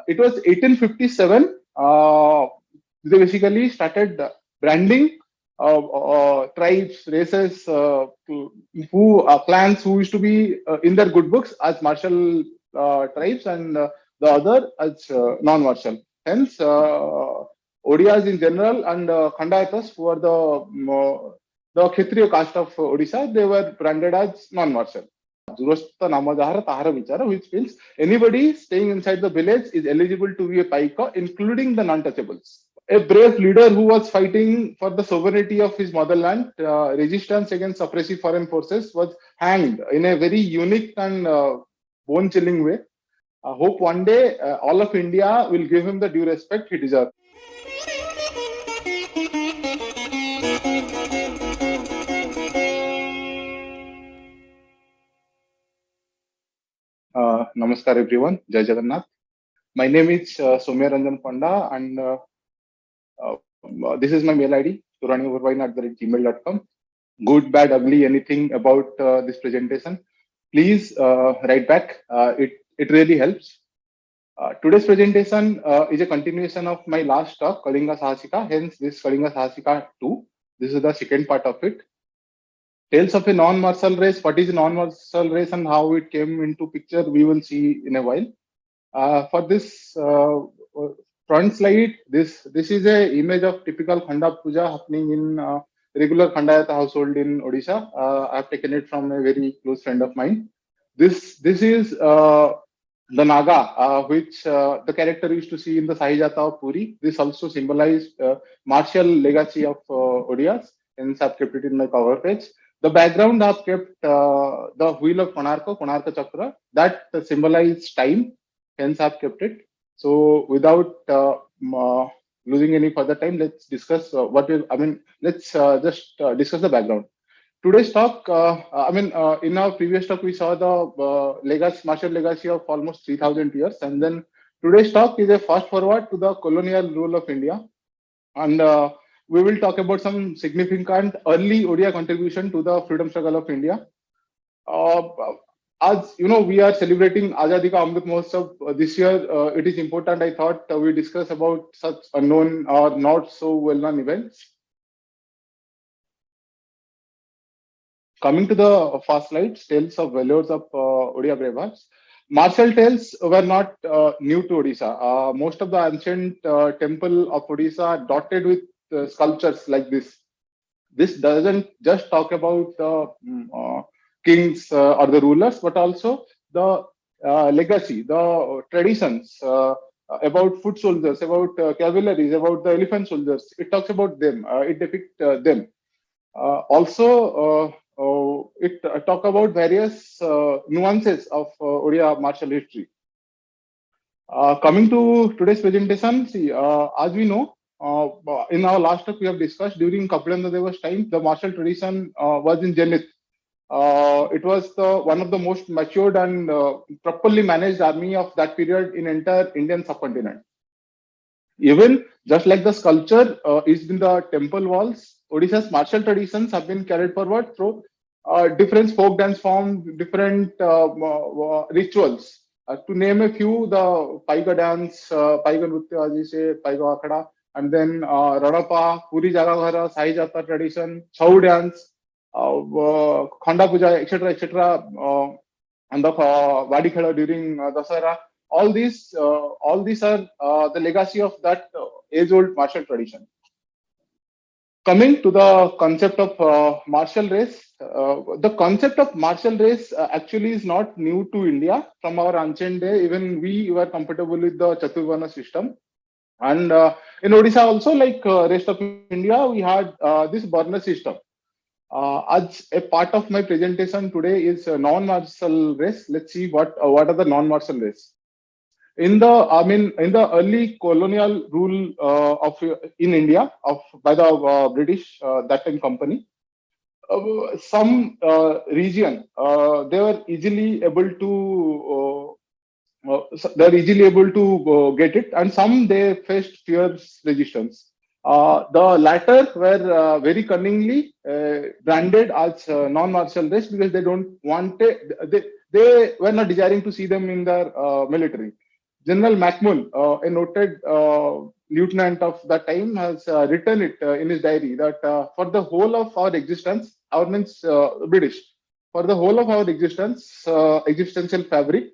It was 1857. They basically started branding tribes, races, clans who used to be in their good books as martial tribes, and the other as non-martial. Hence, Odiyas in general and Khandayatas, who are the Kshatriya caste of Odisha, they were branded as non-martial. Durastha Namadahara Tahara Vichara, which means anybody staying inside the village is eligible to be a Paika, including the non-touchables. A brave leader who was fighting for the sovereignty of his motherland, resistance against oppressive foreign forces, was hanged in a very unique and bone-chilling way. I hope one day all of India will give him the due respect he deserves. Namaskar everyone, Jai Jagannath. My name is Soumya Ranjan Panda, and this is my mail ID, turaniovine@gmail.com. Good, bad, ugly, anything about this presentation, please write back. It really helps. Today's presentation is a continuation of my last talk, Kalinga Sahasika. Hence, this Kalinga Sahasika 2. This is the second part of it. Tales of a non-martial race. What is a non-martial race and how it came into picture, we will see in a while. For this front slide, this is a image of typical Khanda Puja happening in regular Khandayata household in Odisha. I have taken it from a very close friend of mine. This is the Naga, which the character used to see in the Sahijata of Puri. This also symbolized martial legacy of Odiyas, hence I've kept it in my cover page. The background I've kept the wheel of Konarka Chakra, that symbolized time, hence I've kept it. So without losing any further time, let's discuss let's just discuss the background. Today's talk, in our previous talk, we saw the martial legacy of almost 3,000 years. And then today's talk is a fast forward to the colonial rule of India. And we will talk about some significant early Odia contribution to the freedom struggle of India. As you know, we are celebrating Azadi Ka Amrit Mahotsav this year. It is important, I thought, we discuss about such unknown or not so well-known events. Coming to the first slide, tales of valors of Odia Brevas. Martial tales were not new to Odisha. Most of the ancient temple of Odisha are dotted with sculptures like this. This doesn't just talk about the kings or the rulers, but also the legacy, the traditions about foot soldiers, about cavalries, about the elephant soldiers. It talks about them. It depicts them. It talk about various nuances of Odia martial history. Coming to today's presentation, see, as we know, in our last talk we have discussed, during Kapilendra Deva's time, the martial tradition was in zenith. It was one of the most matured and properly managed army of that period in entire Indian subcontinent. Even just like the sculpture is in the temple walls, Odisha's martial traditions have been carried forward through different folk dance forms, different rituals. To name a few, the Paiga dance, Paiga Nrutya, as you say, Paiga Akhada, and then Radapa, Puri Jagaghara, Sahijata tradition, Chhau dance, Khanda Puja, etc., and the Vadi Khela during Dasara. All these are the legacy of that age-old martial tradition. Coming to the concept of martial race, the concept of martial race actually is not new to India. From our ancient day, even we were comfortable with the Chaturvarna system. And in Odisha also, like rest of India, we had this Varna system. As a part of my presentation today is non-martial race. Let's see what are the non-martial race. In the early colonial rule in India by the British that time company, some region they were easily able to get it, and some they faced fierce resistance. The latter were very cunningly branded as non-martial race because they don't want they were not desiring to see them in their military. General Macmul, a noted lieutenant of that time, has written it in his diary that for the whole of our existence, our means British, for the whole of our existence, existential fabric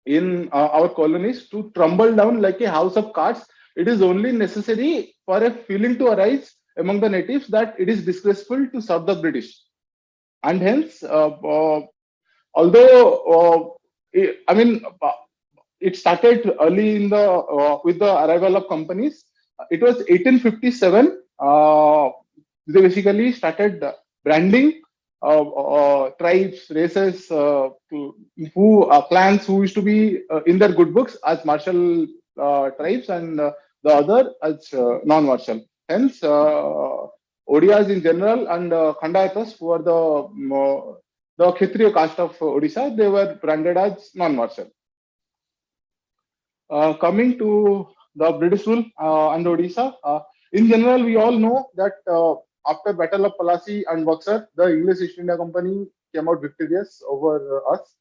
in our colonies to crumble down like a house of cards, it is only necessary for a feeling to arise among the natives that it is disgraceful to serve the British. And hence, although I mean, it started early in the with the arrival of companies. It was 1857. They basically started branding tribes, races, who clans who used to be in their good books as martial tribes, and the other as non-martial. Hence, Odias in general and Khandayatas, who are the Kshatriya caste of Odisha, they were branded as non-martial. Coming to the British rule and Odisha, in general, we all know that after Battle of Plassey and Buxar, the English East India Company came out victorious over us,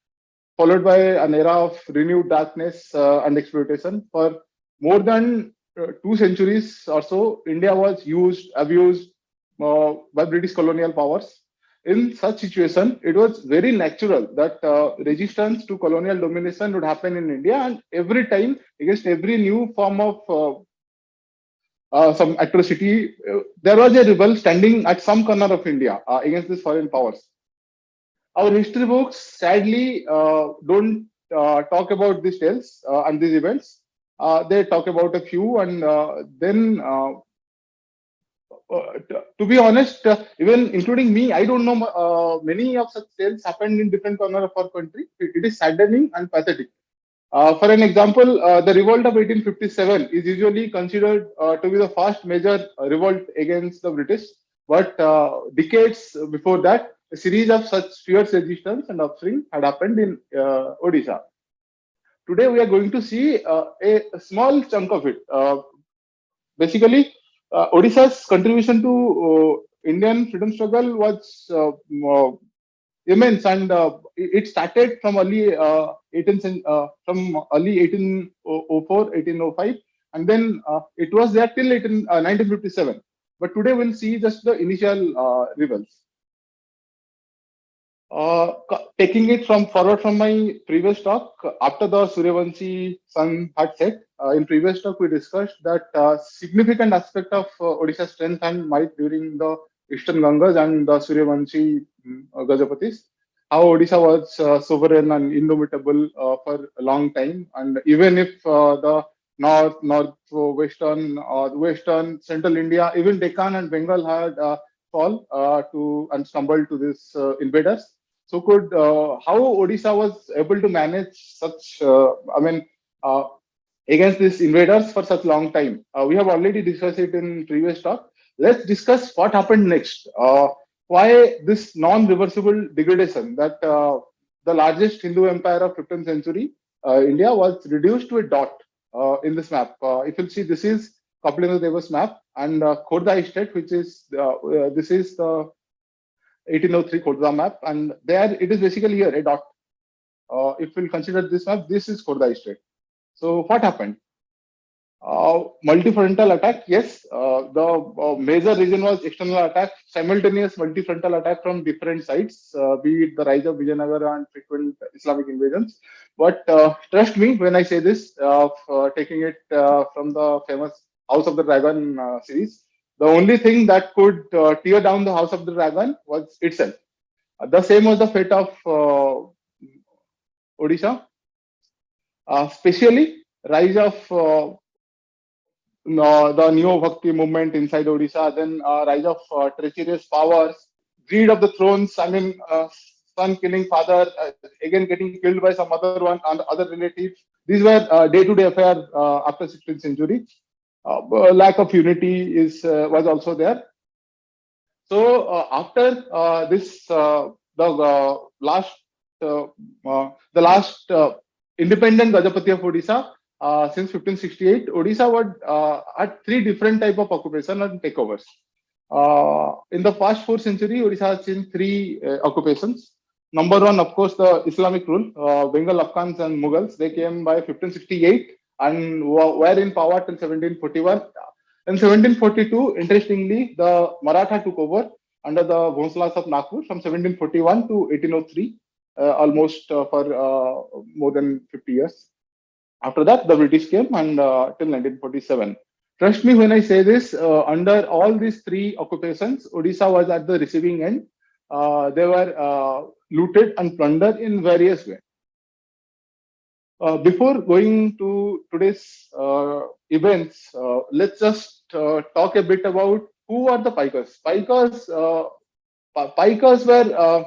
followed by an era of renewed darkness and exploitation. For more than 2 centuries or so, India was used, abused by British colonial powers. In such situation, it was very natural that resistance to colonial domination would happen in India, and every time against every new form of some atrocity, there was a rebel standing at some corner of India against these foreign powers. Our history books sadly don't talk about these tales and these events. They talk about a few, and then to be honest, even including me, I don't know many of such tales happened in different corners of our country. It is saddening and pathetic. For an example, the revolt of 1857 is usually considered to be the first major revolt against the British. But decades before that, a series of such fierce resistance and upswing had happened in Odisha. Today, we are going to see a small chunk of it. Basically, Odisha's contribution to Indian freedom struggle was immense, and it started from early 1804, 1805, and then it was there till 1957. But today we'll see just the initial rebels. Taking it from forward from my previous talk, after the Suryavanshi sun had set, in previous talk we discussed that significant aspect of Odisha's strength and might during the Eastern Gangas and the Suryavanshi Gajapatis, how Odisha was sovereign and indomitable for a long time, and even if the western, central India, even Deccan and Bengal had fall to and stumbled to these invaders. So could how Odisha was able to manage such, against these invaders for such long time? We have already discussed it in previous talk. Let's discuss what happened next. Why this non-reversible degradation that the largest Hindu empire of 15th century, India, was reduced to a dot in this map. If you'll see, this is Kapilendra Deva's map, and Khordha estate, which is this is the 1803 Khordha map, and there it is basically here a dot. If we'll consider this map, this is Khordha estate. So what happened? Multi-frontal attack, yes. The major reason was external attack, simultaneous multi-frontal attack from different sides, be it the rise of Vijayanagara and frequent Islamic invasions. But trust me when I say this, taking it from the famous House of the Dragon series, the only thing that could tear down the House of the Dragon was itself. The same was the fate of Odisha, especially rise of the Neo Bhakti movement inside Odisha, then rise of treacherous powers, greed of the thrones. I mean, son killing father, again getting killed by some other one and other relatives. These were day-to-day affair after 16th century. Lack of unity was also there. So after this, the last independent Gajapati of Odisha. Since 1568, Odisha had 3 different type of occupation and takeovers. In the past 4th century, Odisha has seen 3 occupations. Number 1, of course, the Islamic rule. Bengal Afghans and Mughals, they came by 1568 and were in power till 1741. In 1742, interestingly, the Maratha took over under the Bhonslas of Nagpur from 1741 to 1803, almost for more than 50 years. After that, the British came and till 1947. Trust me when I say this, under all these three occupations, Odisha was at the receiving end. They were looted and plundered in various ways. Before going to today's events, let's just talk a bit about who are the Paikas. Paikas were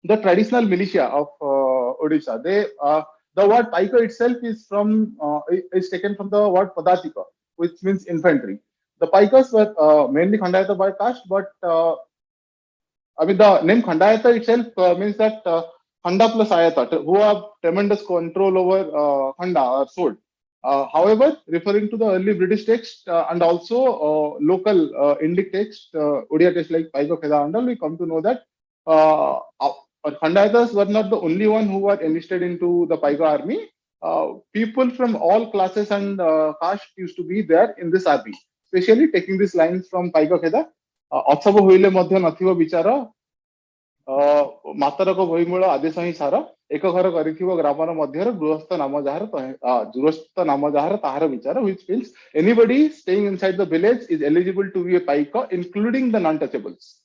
the traditional militia of Odisha. The word Paika itself is taken from the word Padatika, which means infantry. The Paikas were mainly Khandayata by caste, but the name Khandayata itself means that Khanda plus Ayata, who have tremendous control over Khanda or sword. However, referring to the early British text and also local Indic text, Odia text like Paika Kheda and all, we come to know that Khandayatas were not the only one who were enlisted into the Paika army. People from all classes and caste used to be there in this army, especially taking these lines from Paika Kheda. ଅଛବ ହୋଇଲେ ମଧ୍ୟ ନଥିବ ବିଚାର ମାତରକ ଭଇମୂଳ ଆଦେଶ ହିଁ ସାର ଏକ ଘର କରିଥିବ ଗ୍ରାମର ମଧ୍ୟରେ ଗୃହସ୍ଥ ନାମ ଯାହାର ତାହାର ବିଚାର, which means anybody staying inside the village is eligible to be a paika, including the non-touchables.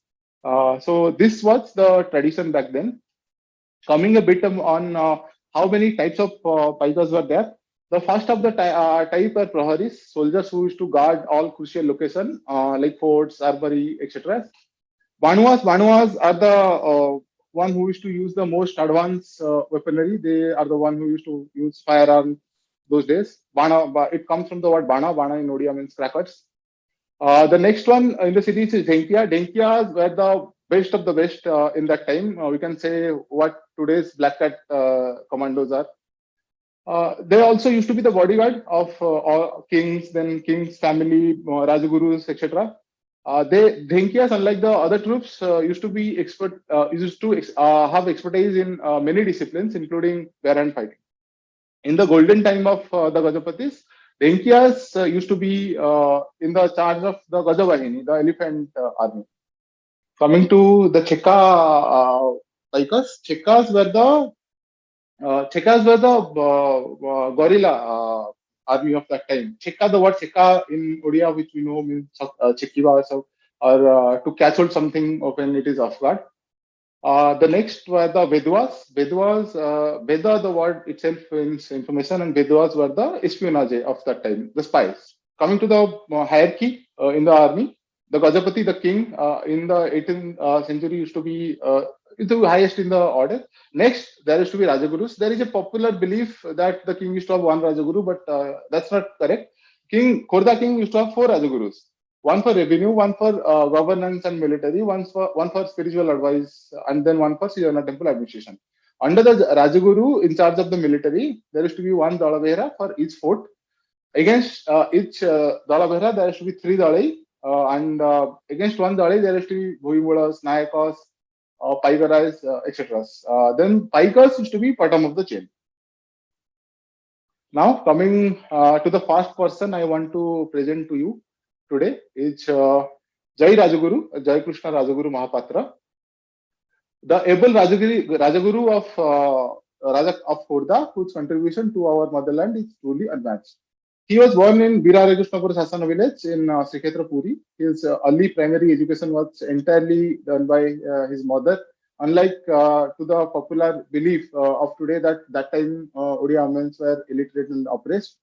So this was the tradition back then. Coming a bit on how many types of paikas were there. The first of the type are praharis, soldiers who used to guard all crucial locations like forts, armory, etc. Banuas are the one who used to use the most advanced weaponry. They are the one who used to use firearms those days. It comes from the word bana. Bana in Odia means crackers. The next one in the cities is Dhenkia. Dhenkias were the best of the best in that time. We can say what today's Black Cat commandos are. They also used to be the bodyguard of all kings, then kings' family, Rajagurus, etc. Dhenkias, unlike the other troops, used to have expertise in many disciplines, including bare-hand fighting. In the golden time of the Gajapatis, Dhenkias used to be in the charge of the Gajavahini, the elephant army. Coming to the Chekka Paikas, Chekkas were the guerrilla army of that time. Chekka, the word Chekka in Odia, which we know means Chekiva, or to catch hold something when it is off guard. The next were the Vedwas. Veda, the word itself means information, and Vedwas were the espionage of that time, the spies. Coming to the hierarchy in the army, the Gajapati, the king, in the 18th century used to be the highest in the order. Next, there used to be Rajagurus. There is a popular belief that the king used to have one Rajaguru, but that's not correct. Khordha king used to have four Rajagurus. One for revenue, one for governance and military, one for spiritual advice, and then one for Srivana temple administration. Under the Rajaguru, in charge of the military, there used to be one Dalabhera for each fort. Against each Dalabhera, there used to be three Dalai, and against one Dalai, there used to be Bhuimulas, Nayakas, Paikaras, etc. Then Paikas used to be bottom of the chain. Now, coming to the first person I want to present to you today is Jai Rajaguru, Jai Krishna Rajaguru Mahapatra, the able Rajaguru of Khordha, whose contribution to our motherland is truly unmatched. He was born in Birarageshnapur Sasana village in Srikshetra Puri. His early primary education was entirely done by his mother. Unlike to the popular belief of today that time Odia women were illiterate and oppressed.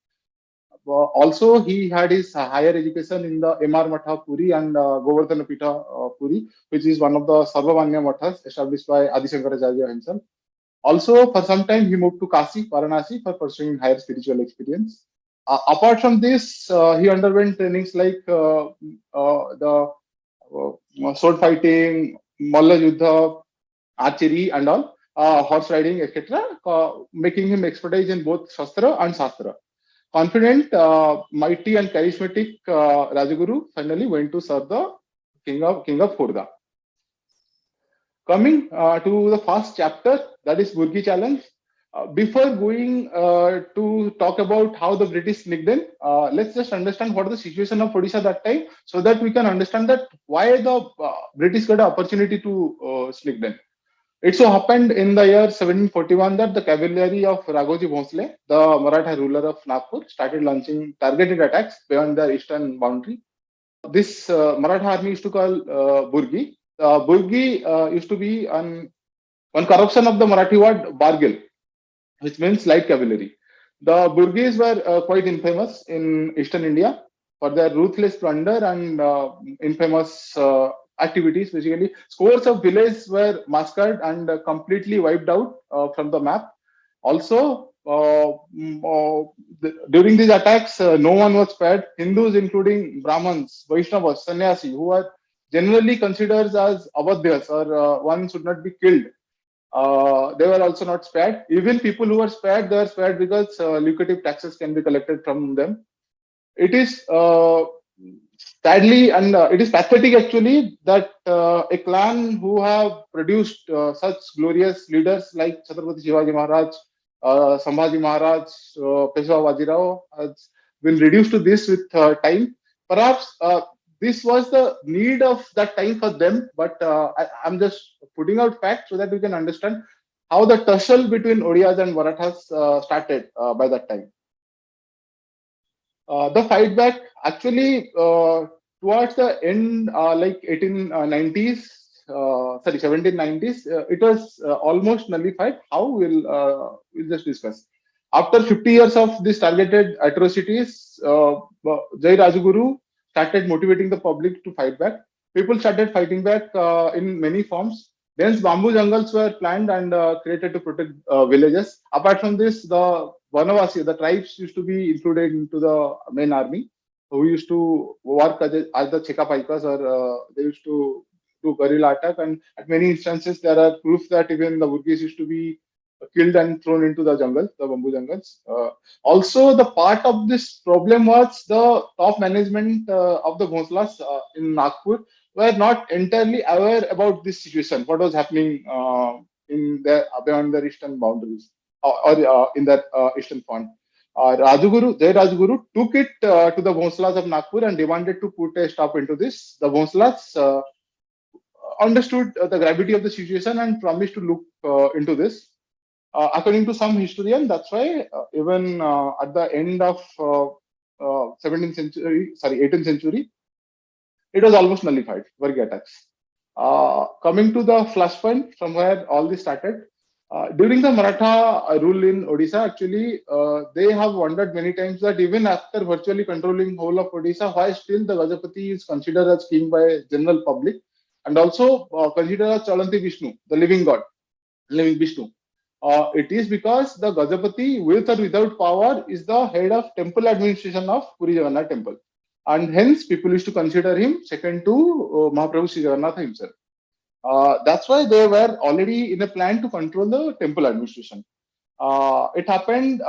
Also, he had his higher education in the MR Matha Puri and Govardhana Pitha Puri, which is one of the Sarvamanya Mathas established by Adi Shankaracharya himself. Also, for some time, he moved to Kasi, Varanasi for pursuing higher spiritual experience. Apart from this, he underwent trainings like the sword fighting, Malla Yuddha, archery, and all, horse riding, etc., making him expertise in both Shastra and Shastra. Confident, mighty, and charismatic Rajaguru finally went to serve the king of Khordha. Coming to the first chapter, that is Burgi challenge. Before going to talk about how the British sneaked in, let's just understand what the situation of Odisha that time, so that we can understand that why the British got an opportunity to sneak in. It so happened in the year 1741 that the cavalry of Raghoji Bhonsle, the Maratha ruler of Nagpur, started launching targeted attacks beyond the eastern boundary. This Maratha army used to call Burgi. Burgi used to be one corruption of the Marathi word Bargil, which means light cavalry. The Burgese were quite infamous in eastern India for their ruthless plunder and infamous activities. Basically, scores of villages were massacred and completely wiped out from the map. Also, during these attacks, no one was spared. Hindus, including Brahmins, Vaishnavas, Sannyasi, who are generally considered as avadhyas or one should not be killed, they were also not spared. Even people who were spared, they were spared because lucrative taxes can be collected from them. It is sadly and it is pathetic actually that a clan who have produced such glorious leaders like Chhatrapati Shivaji Maharaj, Sambhaji Maharaj, Peshwa Bajirao has been reduced to this with time. Perhaps this was the need of that time for them, but I'm just putting out facts so that we can understand how the tussle between Odiyas and Marathas started by that time. The fight back actually towards the end, like 1890s, 1790s, it was almost nullified. How we'll just discuss. After 50 years of these targeted atrocities, Jai Rajguru started motivating the public to fight back. People started fighting back in many forms. Dense bamboo jungles were planned and created to protect villages. Apart from this, the Vanavasi, the tribes used to be included into the main army, who used to work as the Chekapaikas, or they used to do guerrilla attack. And at many instances, there are proof that even the Burgis used to be killed and thrown into the jungle, the bamboo jungles. Also, the part of this problem was the top management of the Bhonslas in Nagpur were not entirely aware about this situation, what was happening in the beyond their eastern boundaries or in that eastern front. Jai Rajguru took it to the Bhonslas of Nagpur and demanded to put a stop into this. The Bhonslas understood the gravity of the situation and promised to look into this. According to some historian, that's why even at the end of 17th century, sorry, 18th century, it was almost nullified, Varga attacks. Coming to the flashpoint from where all this started, during the Maratha rule in Odisha, actually, they have wondered many times that even after virtually controlling whole of Odisha, why still the Gajapati is considered as king by general public, and also considered as Chalanti Vishnu, the living god, living Vishnu. It is because the Gajapati, with or without power, is the head of temple administration of Puri Jagannath temple. And hence, people used to consider him second to Mahaprabhu Sri Jagannath himself. That's why they were already in a plan to control the temple administration. It happened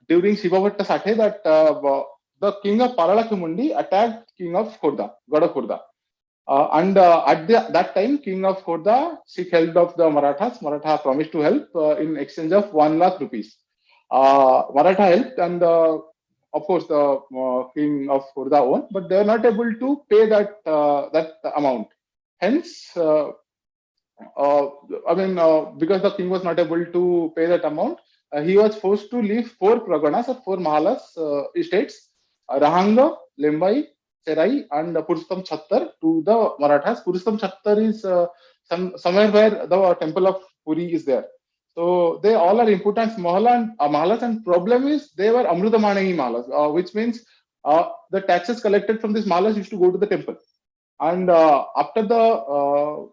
during Shivabhatta Sathe that the king of Paralakhumundi attacked king of Khorda, God of Khorda. And at that time, king of Khorda seek help of the Marathas. Maratha promised to help in exchange of 1 lakh rupees. Maratha helped, and of course the king of Khorda won, but they were not able to pay that amount. Hence, because the king was not able to pay that amount, he was forced to leave 4 praganas or 4 mahalas estates, Rahanga, Lembai, Serai, and Purushottam Chattar to the Marathas. Purushottam Chattar is somewhere where the temple of Puri is there. So they all are important mahalas, and problem is they were Amrutamanai mahalas, which means the taxes collected from these mahalas used to go to the temple. And after the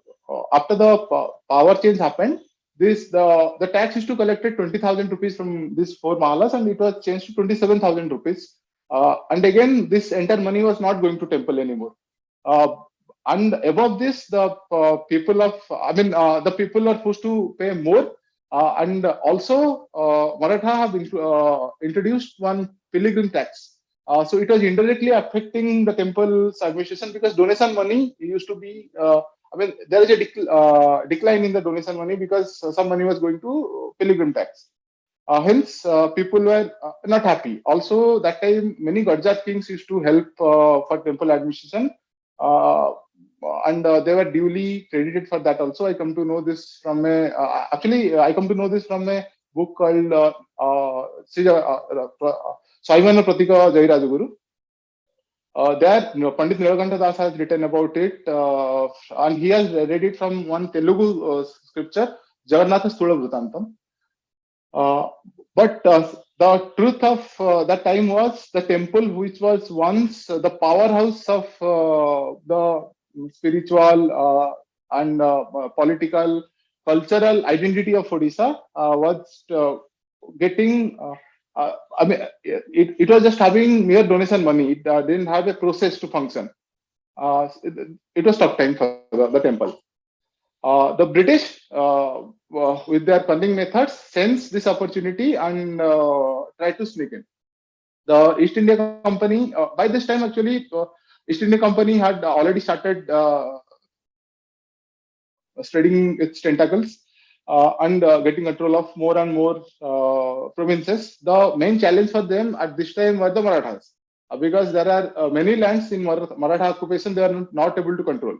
power change happened, the tax used to collected 20,000 rupees from these 4 mahalas, and it was changed to 27,000 rupees. And again, this entire money was not going to temple anymore. And above this, the people are forced to pay more. And also, Maratha have introduced one pilgrim tax. So it was indirectly affecting the temple's administration because donation money used to be I mean, there is a decline in the donation money because some money was going to pilgrim tax. Hence, people were not happy. Also, that time, many Gajrat kings used to help for temple administration, uh, and they were duly credited for that. Also, I come to know this from a I come to know this from a book called Swaimana Pratika Jai Rajaguru. There, Pandit Nilakantha Das has written about it, and he has read it from one Telugu scripture, Jagannatha Stula Vritantam. Uh, but the truth of that time was the temple, which was once the powerhouse of the spiritual and political, cultural identity of Odisha, was getting. I mean, it was just having mere donation money. It didn't have a process to function. It was tough time for the temple. The British, with their cunning methods, sensed this opportunity and tried to sneak in. The East India Company, by this time actually, East India Company had already started spreading its tentacles and getting control of more and more provinces. The main challenge for them at this time were the Marathas, because there are many lands in Maratha occupation they are not able to control.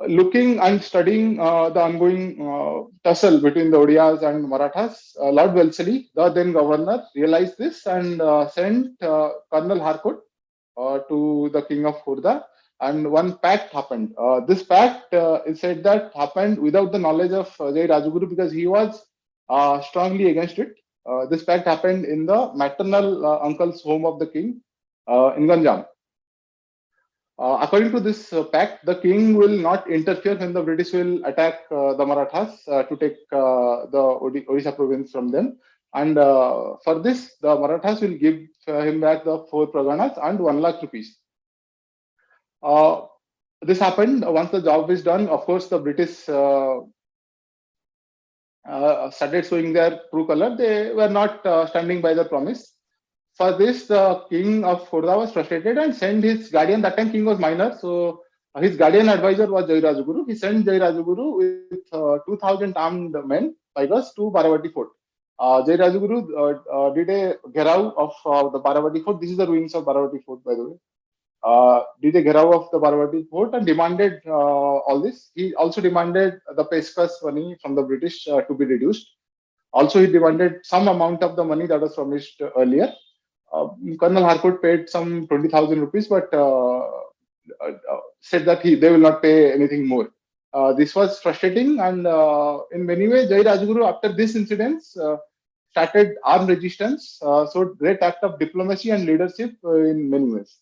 Looking and studying the ongoing tussle between the Odiyas and Marathas, Lord Wellesley, the then governor, realized this and sent Colonel Harcourt to the King of Khurda, and one pact happened. This pact is said that happened without the knowledge of Jai Rajaguru because he was strongly against it. This pact happened in the maternal uncle's home of the king in Ganjam. According to this pact, the king will not interfere when the British will attack the Marathas to take the Odisha province from them. And for this, the Marathas will give him back the 4 praganas and 1 lakh rupees. This happened once the job is done. Of course, the British started showing their true color. They were not standing by the promise. For this, the king of Khurda was frustrated and sent his guardian. That time, king was minor, so his guardian advisor was Jai Rajaguru. He sent Jai Rajaguru with 2,000 armed men, tigers, to Baravati Fort. Jai Rajaguru did a gherao of the Baravati Fort. This is the ruins of Baravati Fort, by the way. Did a gherao of the Baravati Fort and demanded all this. He also demanded the pescas money from the British to be reduced. Also, he demanded some amount of the money that was promised earlier. Colonel Harcourt paid some 20,000 rupees, but said that they will not pay anything more. This was frustrating, and in many ways, Jai Rajaguru, after this incident, started armed resistance. So, great act of diplomacy and leadership in many ways.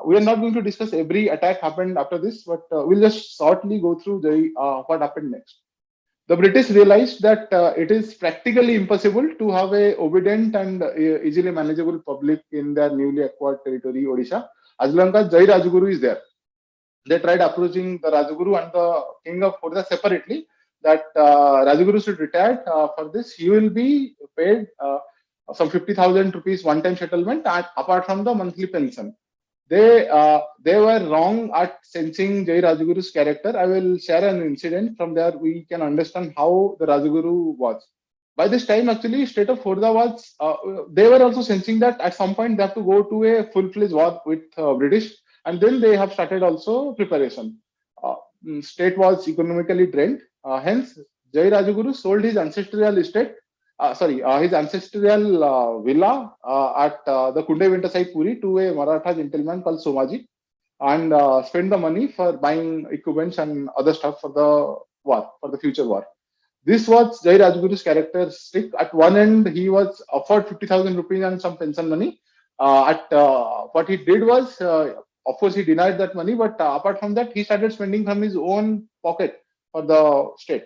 We are not going to discuss every attack happened after this, but we'll just shortly go through what happened next. The British realized that it is practically impossible to have a obedient and easily manageable public in their newly acquired territory, Odisha, as long as Jai Rajaguru is there. They tried approaching the Rajaguru and the king of Khurda separately, that Rajaguru should retire. For this, he will be paid some 50,000 rupees one-time settlement, apart from the monthly pension. They were wrong at sensing Jai Rajaguru's character. I will share an incident. From there we can understand how the Rajaguru was. By this time, actually, state of Khurda was. They were also sensing that at some point they have to go to a full-fledged war with British, and then they have started also preparation. State was economically drained. Hence, Jai Rajaguru sold his ancestral estate. His ancestral villa at the Kunde Ventasai Puri to a Maratha gentleman called Somaji, and spent the money for buying equipments and other stuff for the war, for the future war. This was Jai Rajguru's characteristic. At one end, he was offered 50,000 rupees and some pension money. What he did was, of course, he denied that money, but apart from that, he started spending from his own pocket for the state.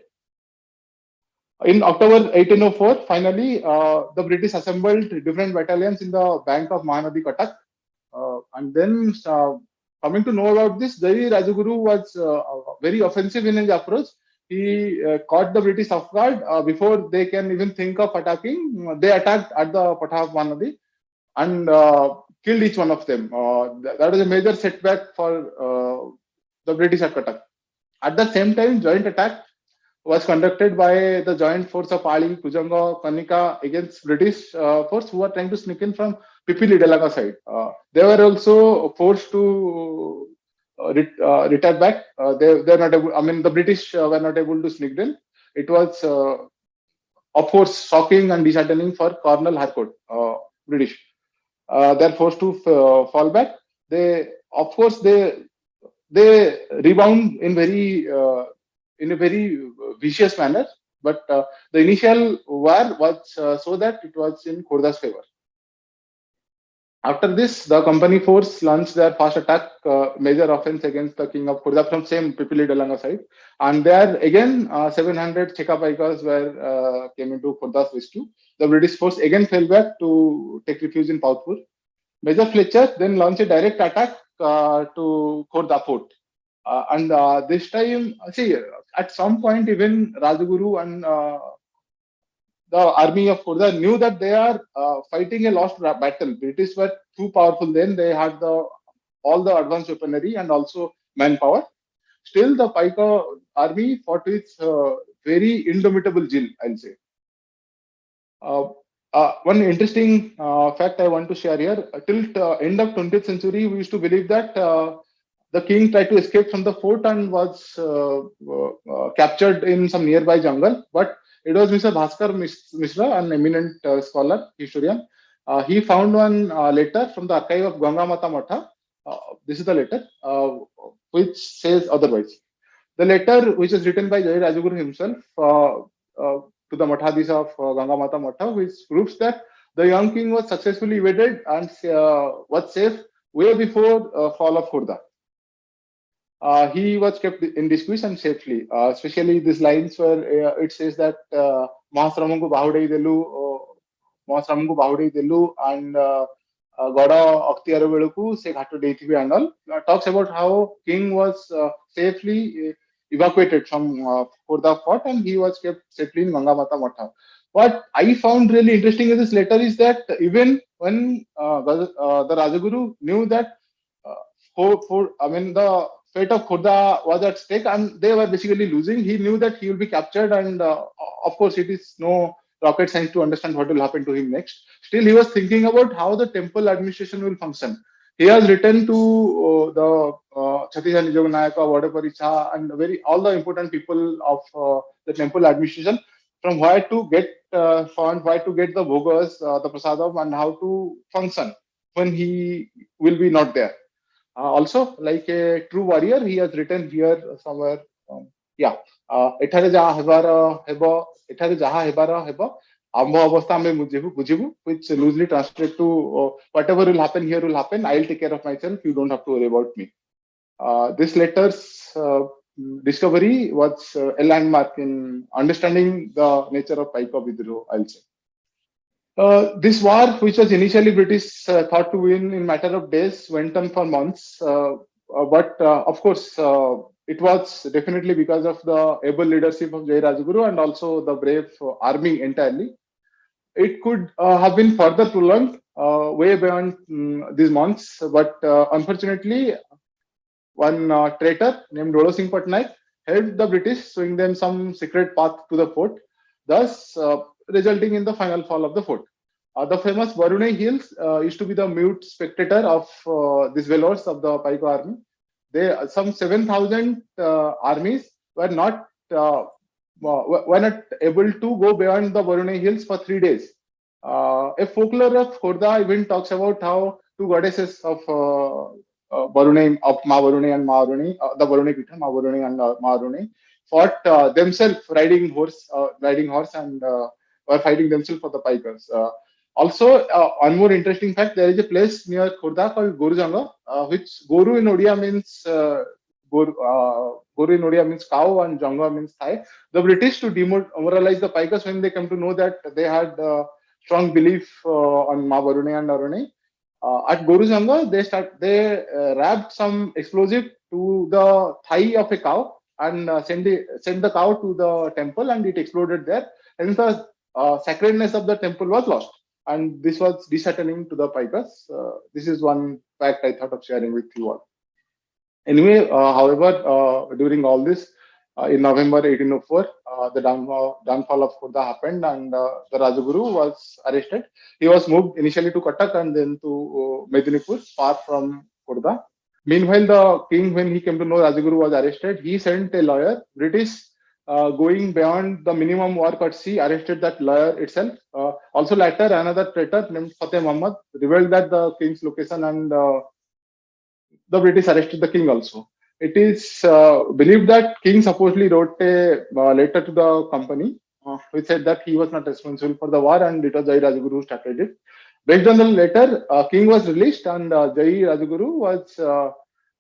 In October 1804, finally, the British assembled different battalions in the bank of Mahanadi Cuttack. And then, coming to know about this, Jai Rajaguru was very offensive in his approach. He caught the British off guard before they can even think of attacking. They attacked at the Patha of Mahanadi and killed each one of them. That was a major setback for the British at Cuttack. At the same time, joint attack was conducted by the joint force of Ali, Kujanga, Kanika against British force who were trying to sneak in from Pipili Delaga side. They were also forced to retire back. They're not able. I mean, the British were not able to sneak in. It was, of course, shocking and disheartening for Colonel Harcourt, British. They're forced to fall back. They, of course, they rebound in a very vicious manner. But the initial war was so that it was in Khurda's favor. After this, the company force launched their first attack, major offense against the king of Khurda from same Pipili Dalanga side. And there again, 700 Cheka Paikas were came into Khurda's rescue. The British force again fell back to take refuge in Pautpur. Major Fletcher then launched a direct attack to Khurda fort. And this time, see, at some point, even Rajaguru and the army of Khurda knew that they are fighting a lost battle. British were too powerful then. They had all the advanced weaponry and also manpower. Still, the Paika army fought with very indomitable zeal, I'll say. One interesting fact I want to share here. Till end of 20th century, we used to believe that the king tried to escape from the fort and was captured in some nearby jungle. But it was Mr. Bhaskar Mishra, an eminent scholar, historian. He found one letter from the archive of Ganga Mata Matha. This is the letter, which says otherwise. The letter, which is written by Jai Rajaguru himself to the Mathadis of Ganga Mata Matha, which proves that the young king was successfully evaded and was safe way before fall of Khurda. He was kept in disgrace and safely. Especially these lines where it says that Mahasramanku Bahudei Delu, Mahasramanku Bahudei Delu, and Goda Akhtiara Veluku, Se Ghato Deithibe and all, talks about how king was safely evacuated from Khurda fort and he was kept safely in Ganga Mata Matha. What I found really interesting in this letter is that even when the Rajaguru knew that the fate of Khurda was at stake and they were basically losing, he knew that he will be captured, and of course, it is no rocket science to understand what will happen to him next. Still, he was thinking about how the temple administration will function. He has written to the Chhattisgarh Nijognayaka, Vadaparicha, and all the important people of the temple administration from where to get fund, where to get the bhogas, the prasadam, and how to function when he will be not there. Also, like a true warrior, he has written here somewhere. Yeah, ଏଠାରେ ଯାହା ହେବାର ହେବ, ଏଠାରେ ଯାହା ହେବାର ହେବ, ଆମ୍ଭ ଅବସ୍ଥା ଆମେ ବୁଝିବୁ, which loosely translate to whatever will happen here will happen. I'll take care of myself. You don't have to worry about me. This letter's discovery was a landmark in understanding the nature of Paika Vidroh, I'll say. This war, which was initially British thought to win in matter of days, went on for months. But of course, it was definitely because of the able leadership of Jai Rajaguru and also the brave army entirely. It could have been further prolonged way beyond these months, but unfortunately, one traitor named Dodo Singh Patnaik helped the British, showing them some secret path to the fort, thus resulting in the final fall of the fort. The famous Barunai Hills used to be the mute spectator of these velours of the Paika army. Some 7,000 armies were not able to go beyond the Barunai Hills for 3 days. A folklore of Khurda even talks about how two goddesses of Barunai, of Ma Barunai and Ma Aruni, the Barunai Pitha, Ma Barunai and Ma Aruni, fought themselves riding horse and were fighting themselves for the Paikas. Also, one more interesting fact, there is a place near Khurda called Gorujanga, which Goru in Odia means Goru in Odia means cow and Janga means thigh. The British, to demoralize the Paikas when they come to know that they had strong belief on Ma Barunai and Arunai, at Gorujanga, they wrapped some explosive to the thigh of a cow and sent the cow to the temple, and it exploded there. Hence, the sacredness of the temple was lost. And this was disheartening to the Paikas. This is one fact I thought of sharing with you all. Anyway, however, during all this, in November 1804, the downfall of Khurda happened, and the Rajaguru was arrested. He was moved initially to Cuttack and then to Medinipur, far from Khurda. Meanwhile, the king, when he came to know Rajaguru was arrested, he sent a lawyer. British, going beyond the minimum war courtesy, arrested that lawyer itself. Also, later, another traitor named Fateh Muhammad revealed that the king's location, and the British arrested the king also. It is believed that king supposedly wrote a letter to the company, which said that he was not responsible for the war and it was Jai Rajaguru who started it. Based on the letter, king was released and Jai Rajaguru was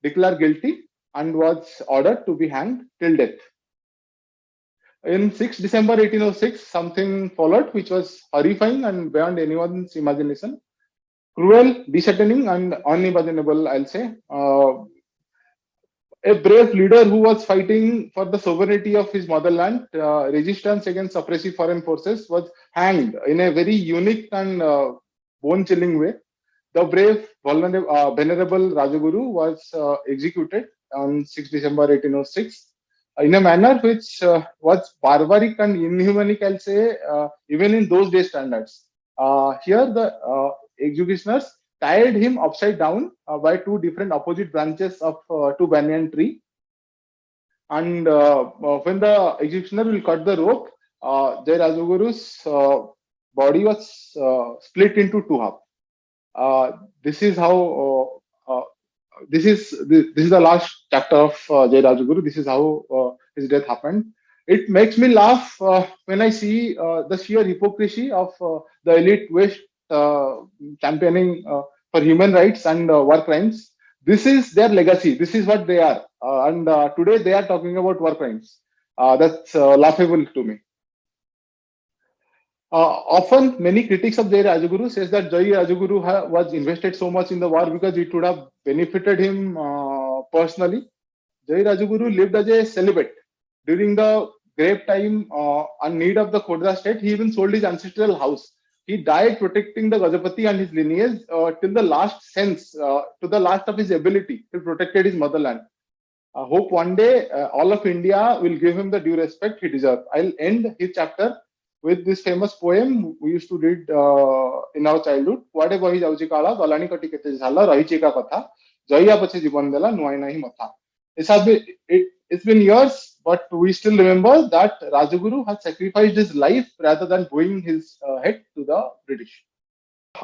declared guilty and was ordered to be hanged till death. In 6 December 1806, something followed which was horrifying and beyond anyone's imagination. Cruel, disheartening, and unimaginable, I'll say. A brave leader who was fighting for the sovereignty of his motherland, resistance against oppressive foreign forces, was hanged in a very unique and bone-chilling way. The brave, venerable Rajaguru was executed on 6 December 1806 in a manner which was barbaric and inhumane, I'll say, even in those day standards. Here, the executioners tied him upside down by two different opposite branches of two banyan tree. And when the executioner will cut the rope, Jai Rajaguru's body was split into two halves. This is how this is the last chapter of Jai Rajaguru. This is how his death happened. It makes me laugh when I see the sheer hypocrisy of the elite West championing for human rights and war crimes. This is their legacy. This is what they are. And today they are talking about war crimes. That's laughable to me. Often, many critics of Jai Rajaguru says that Jai Rajaguru was invested so much in the war because it would have benefited him personally. Jai Rajaguru lived as a celibate. During the grave time and need of the Khordha state, he even sold his ancestral house. He died protecting the Gajapati and his lineage till the last sense, to the last of his ability. He protected his motherland. I hope one day all of India will give him the due respect he deserves. I'll end his chapter with this famous poem we used to read in our childhood. Kuade bahi jauchi kala, galani kati kete jhala, rahichi ka katha, jaiya pache jiban dela, nuai nahi matha. It's been years, but we still remember that Rajaguru had sacrificed his life rather than bowing his head to the British.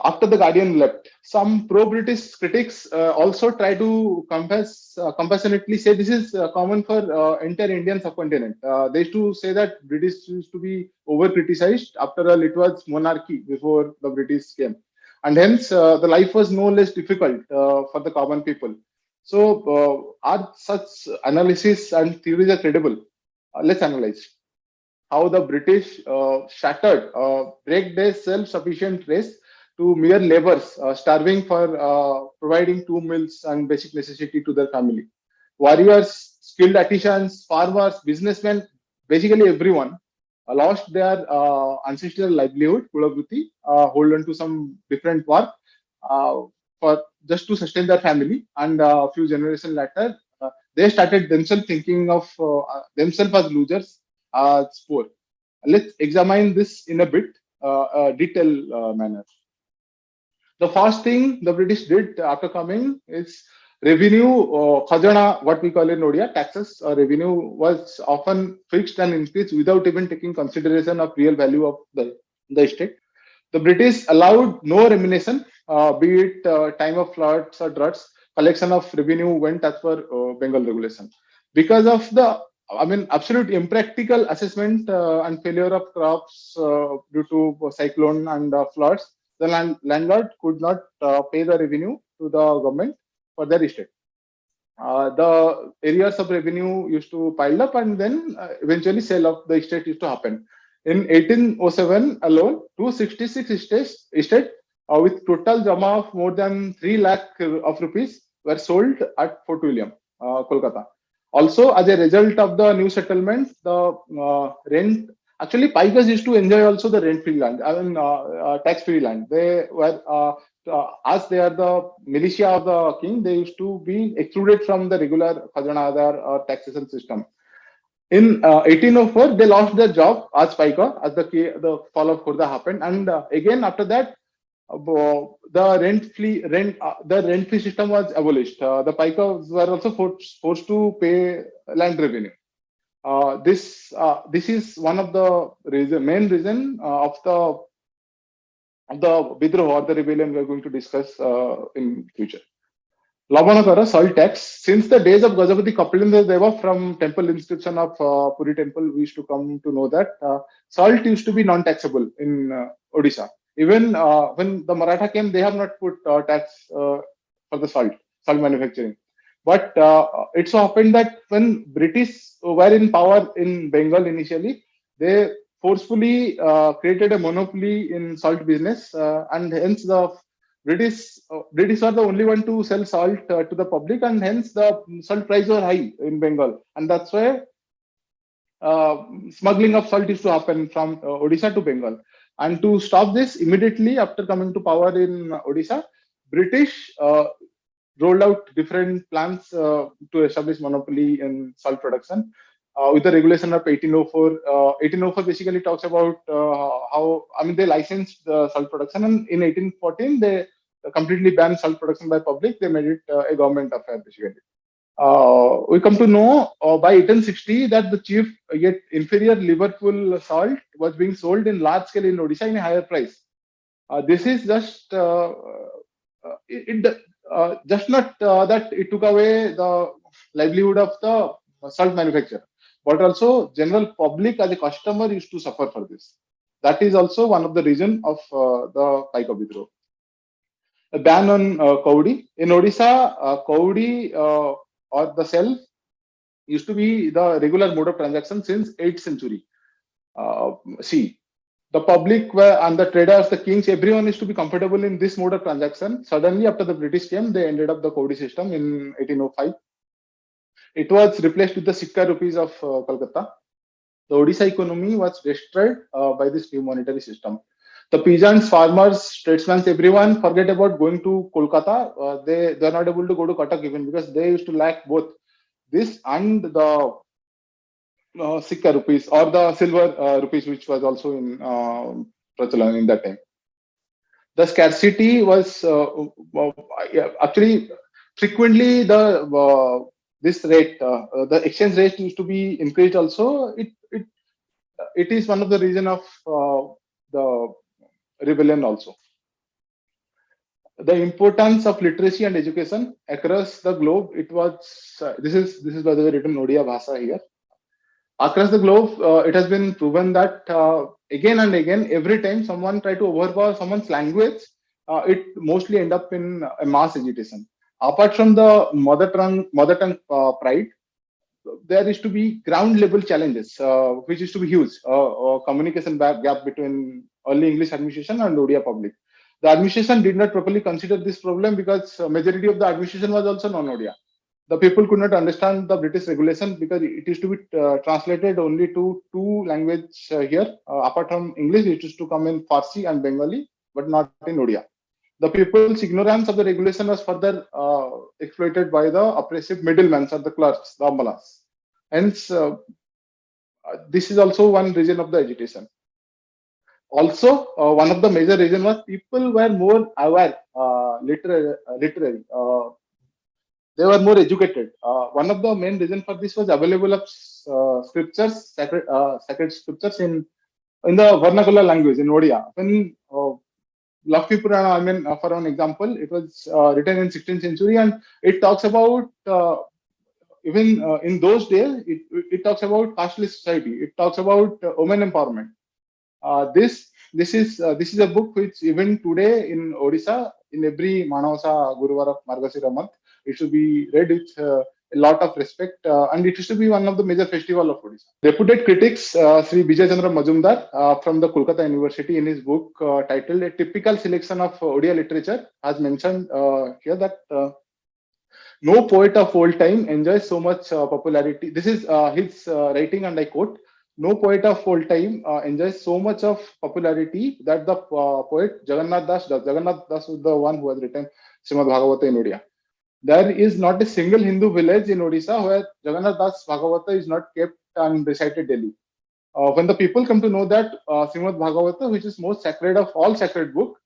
After the Guardian left, some pro-British critics also try to compassionately say this is common for entire Indian subcontinent. They used to say that British used to be over-criticized. After all, it was monarchy before the British came. And hence, the life was no less difficult for the common people. So, are such analysis and theories are credible? Let's analyze how the British shattered, break their self-sufficient race to mere laborers, starving for providing 2 meals and basic necessity to their family. Warriors, skilled artisans, farmers, businessmen, basically everyone lost their ancestral livelihood, Kulabhuti, hold on to some different work for just to sustain their family. And a few generations later, they started themselves thinking of themselves as losers, as poor. Let's examine this in a bit detailed manner. The first thing the British did after coming is revenue, khajana, what we call in Odia, taxes or revenue was often fixed and increased without even taking consideration of real value of the estate. The British allowed no remuneration, be it time of floods or droughts. Collection of revenue went as per Bengal regulation. Because of the, absolute impractical assessment and failure of crops due to cyclone and floods, the landlord could not pay the revenue to the government for their estate. The areas of revenue used to pile up and then eventually sale of the estate used to happen. In 1807 alone, 266 estate with total jama of more than 3 lakh of rupees were sold at Fort William, Kolkata. Also, as a result of the new settlement, the rent, actually Pikers used to enjoy also the rent-free land, tax-free land. They were as they are the militia of the king, they used to be excluded from the regular Khazana Adar or taxation system. In 1804, they lost their job as Paika, as the fall of Khurda happened, and again after that, the rent-free system was abolished. The Paikas were also forced to pay land revenue. This is one of the main reason of the Vidroh or the rebellion we are going to discuss in future. Labanakara, salt tax. Since the days of Gajapati Kapilendra Deva, from temple inscription of Puri temple, we used to come to know that salt used to be non-taxable in Odisha. Even when the Maratha came, they have not put tax for the salt manufacturing. But it so happened that when British were in power in Bengal initially, they forcefully created a monopoly in salt business, and hence the British are the only one to sell salt to the public, and hence the salt prices were high in Bengal, and that's why smuggling of salt used to happen from Odisha to Bengal. And to stop this, immediately after coming to power in Odisha, British rolled out different plans to establish monopoly in salt production. With the regulation of 1804, 1804 basically talks about they licensed salt production, and in 1814 they completely banned salt production by public. They made it a government affair basically. We come to know by 1860 that the cheap yet inferior Liverpool salt was being sold in large scale in Odisha in a higher price. This is just just not that it took away the livelihood of the salt manufacturer, but also general public as a customer used to suffer for this. That is also one of the reason of the Paika Vidroh. A ban on Kaudi. In Odisha, Kaudi or the sell used to be the regular mode of transaction since 8th century. See, the public were, and the traders, the kings, everyone used to be comfortable in this mode of transaction. Suddenly, after the British came, they ended up the Kaudi system in 1805. It was replaced with the Sikka rupees of Calcutta. The Odisha economy was destroyed by this new monetary system. The peasants, farmers, tradesmen, everyone forget about going to Kolkata. They are not able to go to Cuttack even because they used to lack both this and the Sikka rupees or the silver rupees, which was also in Prachalan in that time. The scarcity was actually frequently this rate, the exchange rate used to be increased also. It is one of the reason of the rebellion also. The importance of literacy and education across the globe. It was this is by the way written Odia Bhasa here. Across the globe, it has been proven that again and again, every time someone try to overpower someone's language, it mostly end up in a mass agitation. Apart from the mother tongue pride, there is to be ground level challenges, which is to be huge. Communication gap between early English administration and Odia public. The administration did not properly consider this problem because majority of the administration was also non-Odia. The people could not understand the British regulation because it is to be translated only to two languages here. Apart from English, it is to come in Farsi and Bengali, but not in Odia. The people's ignorance of the regulation was further exploited by the oppressive middlemen or the clerks, the ambalas. Hence, this is also one reason of the agitation. Also, one of the major reasons was people were more aware, literary. They were more educated. One of the main reasons for this was available of scriptures, sacred scriptures in the vernacular language in Odia. When Lakshmi Purana, for an example, it was written in 16th century, and it talks about even in those days, it talks about casteless society. It talks about women empowerment. This is a book which even today in Odisha, in every Manavasa Guruvara Margasira month, it should be read with a lot of respect, and it used to be one of the major festival of Odisha. Reputed critics Sri Vijay Chandra Majumdar from the Kolkata University, in his book titled "A Typical Selection of Odia Literature," has mentioned here that no poet of old time enjoys so much popularity. This is his writing, and I quote: no poet of all time enjoys so much of popularity that the poet Jagannath Das does. Jagannath Das was the one who has written Srimad Bhagavata in Odia. There is not a single Hindu village in Odisha where Jagannath Das Bhagavata is not kept and recited daily. When the people come to know that Srimad Bhagavata, which is most sacred of all sacred book,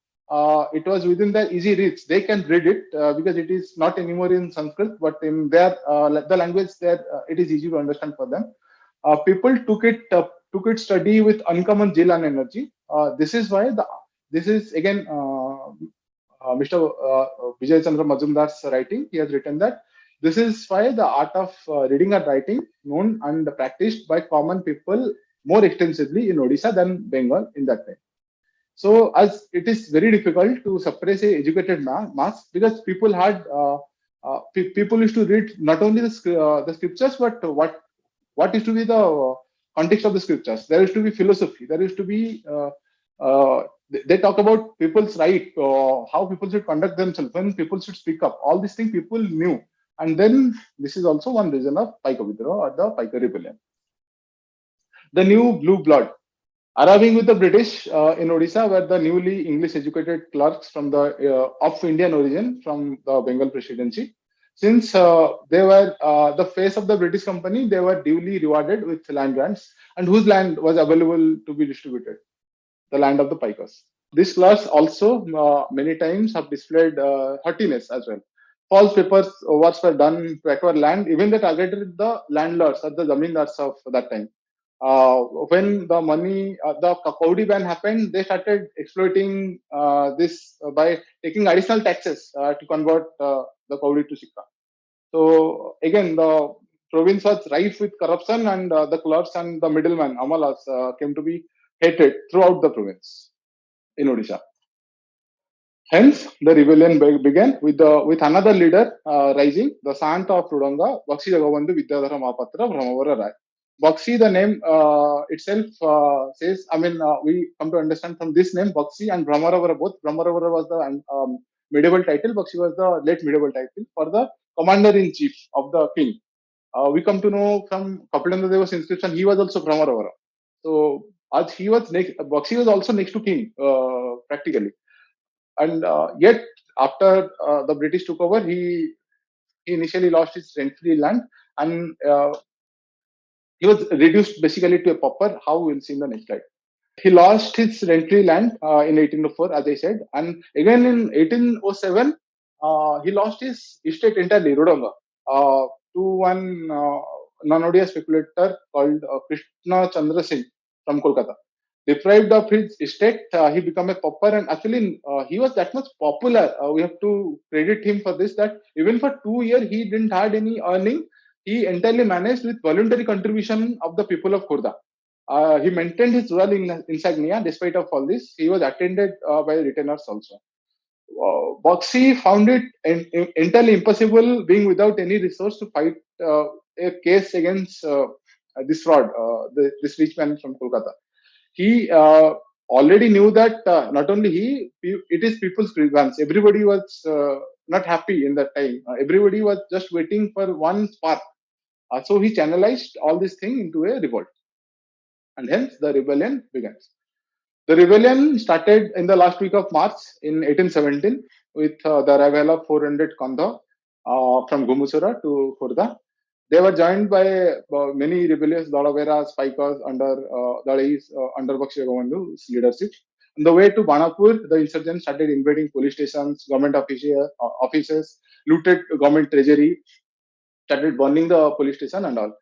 it was within their easy reach. They can read it because it is not anymore in Sanskrit, but in their the language there, it is easy to understand for them. People took it study with uncommon zeal and energy. This is why this is again Mr. Vijay Chandra Majumdar's writing. He has written that this is why the art of reading and writing known and practiced by common people more extensively in Odisha than Bengal in that time. So, as it is very difficult to suppress a educated mass because people had people used to read not only the scriptures but what is to be the context of the scriptures. There used to be philosophy. There used to be they talk about people's right, how people should conduct themselves, when people should speak up. All these things people knew, and then this is also one reason of Paika Vidroha or the Paika rebellion. The new blue blood. Arriving with the British in Odisha were the newly English educated clerks from the of Indian origin from the Bengal Presidency. Since they were the face of the British company, they were duly rewarded with land grants, and whose land was available to be distributed, the land of the Paikas. These clerks also many times have displayed haughtiness as well. False papers works were done to acquire land, even they targeted the landlords or the zamindars of that time. When the money, the Kaudi ban happened, they started exploiting this by taking additional taxes to convert the Kaudi to Sikka. So again, the province was rife with corruption, and the clerks and the middlemen, Amalas, came to be hated throughout the province in Odisha. Hence, the rebellion began with another leader rising, the Sant of Rudanga, Bakshi Jagabandhu Vidyadhara Mahapatra Brahmavara Rai. Bakshi, the name itself says, I mean, we come to understand from this name, Bakshi and Brahmaravara both. Brahmaravara was the medieval title, Bakshi was the late medieval title for the commander-in-chief of the king. We come to know from Kapilendra Deva's inscription, he was also Brahmaravara. So, as he was next, Bakshi was also next to king, practically. And yet, after the British took over, he initially lost his rent-free land, and he was reduced basically to a pauper. How we'll see in the next slide. He lost his rent-free land in 1804, as I said, and again in 1807, he lost his estate entirely, Rodonga, to one non-Odia speculator called Krishna Chandra Singh from Kolkata. Deprived of his estate, he became a pauper, and actually he was that much popular. We have to credit him for this. That even for 2 years he didn't had any earning. He entirely managed with voluntary contribution of the people of Khurda. He maintained his royal insignia despite of all this. He was attended by retainers also. Bakshi found it entirely impossible, being without any resource, to fight a case against this fraud, this rich man from Kolkata. He already knew that not only it is people's grievance. Everybody was not happy in that time. Everybody was just waiting for one spark. So he channelized all this thing into a revolt, and hence the rebellion begins. The rebellion started in the last week of March in 1817 with the arrival of 400 Kandha from Gumusura to Khurda. They were joined by many rebellious Dalaveras, Paikas under Dalais under Bakshi Jagabandhu's leadership. On the way to Banapur, the insurgents started invading police stations, government offices, looted government treasury, started burning the police station and all.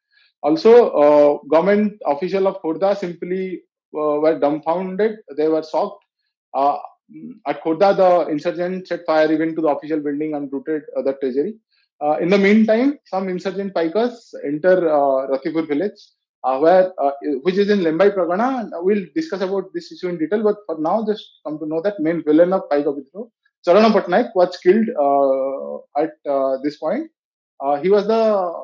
Also, government official of Khurda simply were dumbfounded. They were shocked. Uh, at Khurda, the insurgents set fire even to the official building and looted the treasury. In the meantime, some insurgent Paikas enter Rathipur village, which is in Lembai Pragana. And we'll discuss about this issue in detail. But for now, just come to know that main villain of Paika Vidroha, Charana Patnaik, was killed at this point. He was the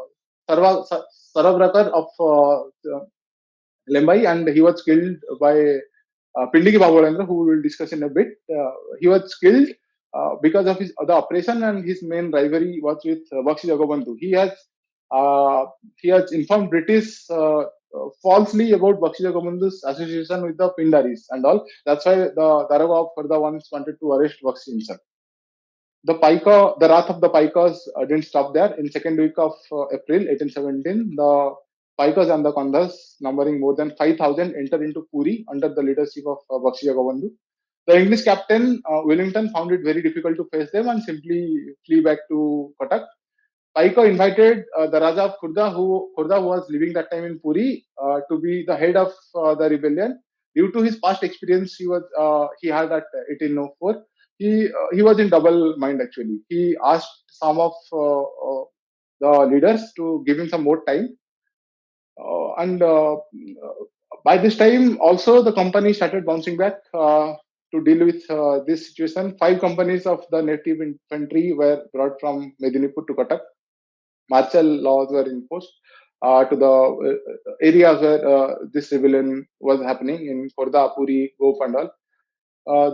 Saravrakar of Lembai, and he was killed by Pindiki Baburendra, who we will discuss in a bit. He was killed because of the operation, and his main rivalry was with Bakshi Jagabandhu. He has informed British falsely about Bakshi Jagabandhu's association with the Pindaris and all. That's why the Daroga of Khurda once wanted to arrest Bakshi himself. The wrath of the Paikas didn't stop there. In second week of April 1817, the Paikas and the Kandhas, numbering more than 5,000, entered into Puri under the leadership of Bakshi Jagabandhu. The English captain Wellington found it very difficult to face them and simply flee back to Kotak. Paiko invited the Raja of Khurda, who was living that time in Puri, to be the head of the rebellion. Due to his past experience, he had at 1804. He was in double mind actually. He asked some of the leaders to give him some more time, and by this time also the company started bouncing back to deal with this situation. 5 companies of the native infantry were brought from Medinipur to Cuttack. Martial laws were enforced to the areas where this rebellion was happening in Khorda, Puri, Gop and all.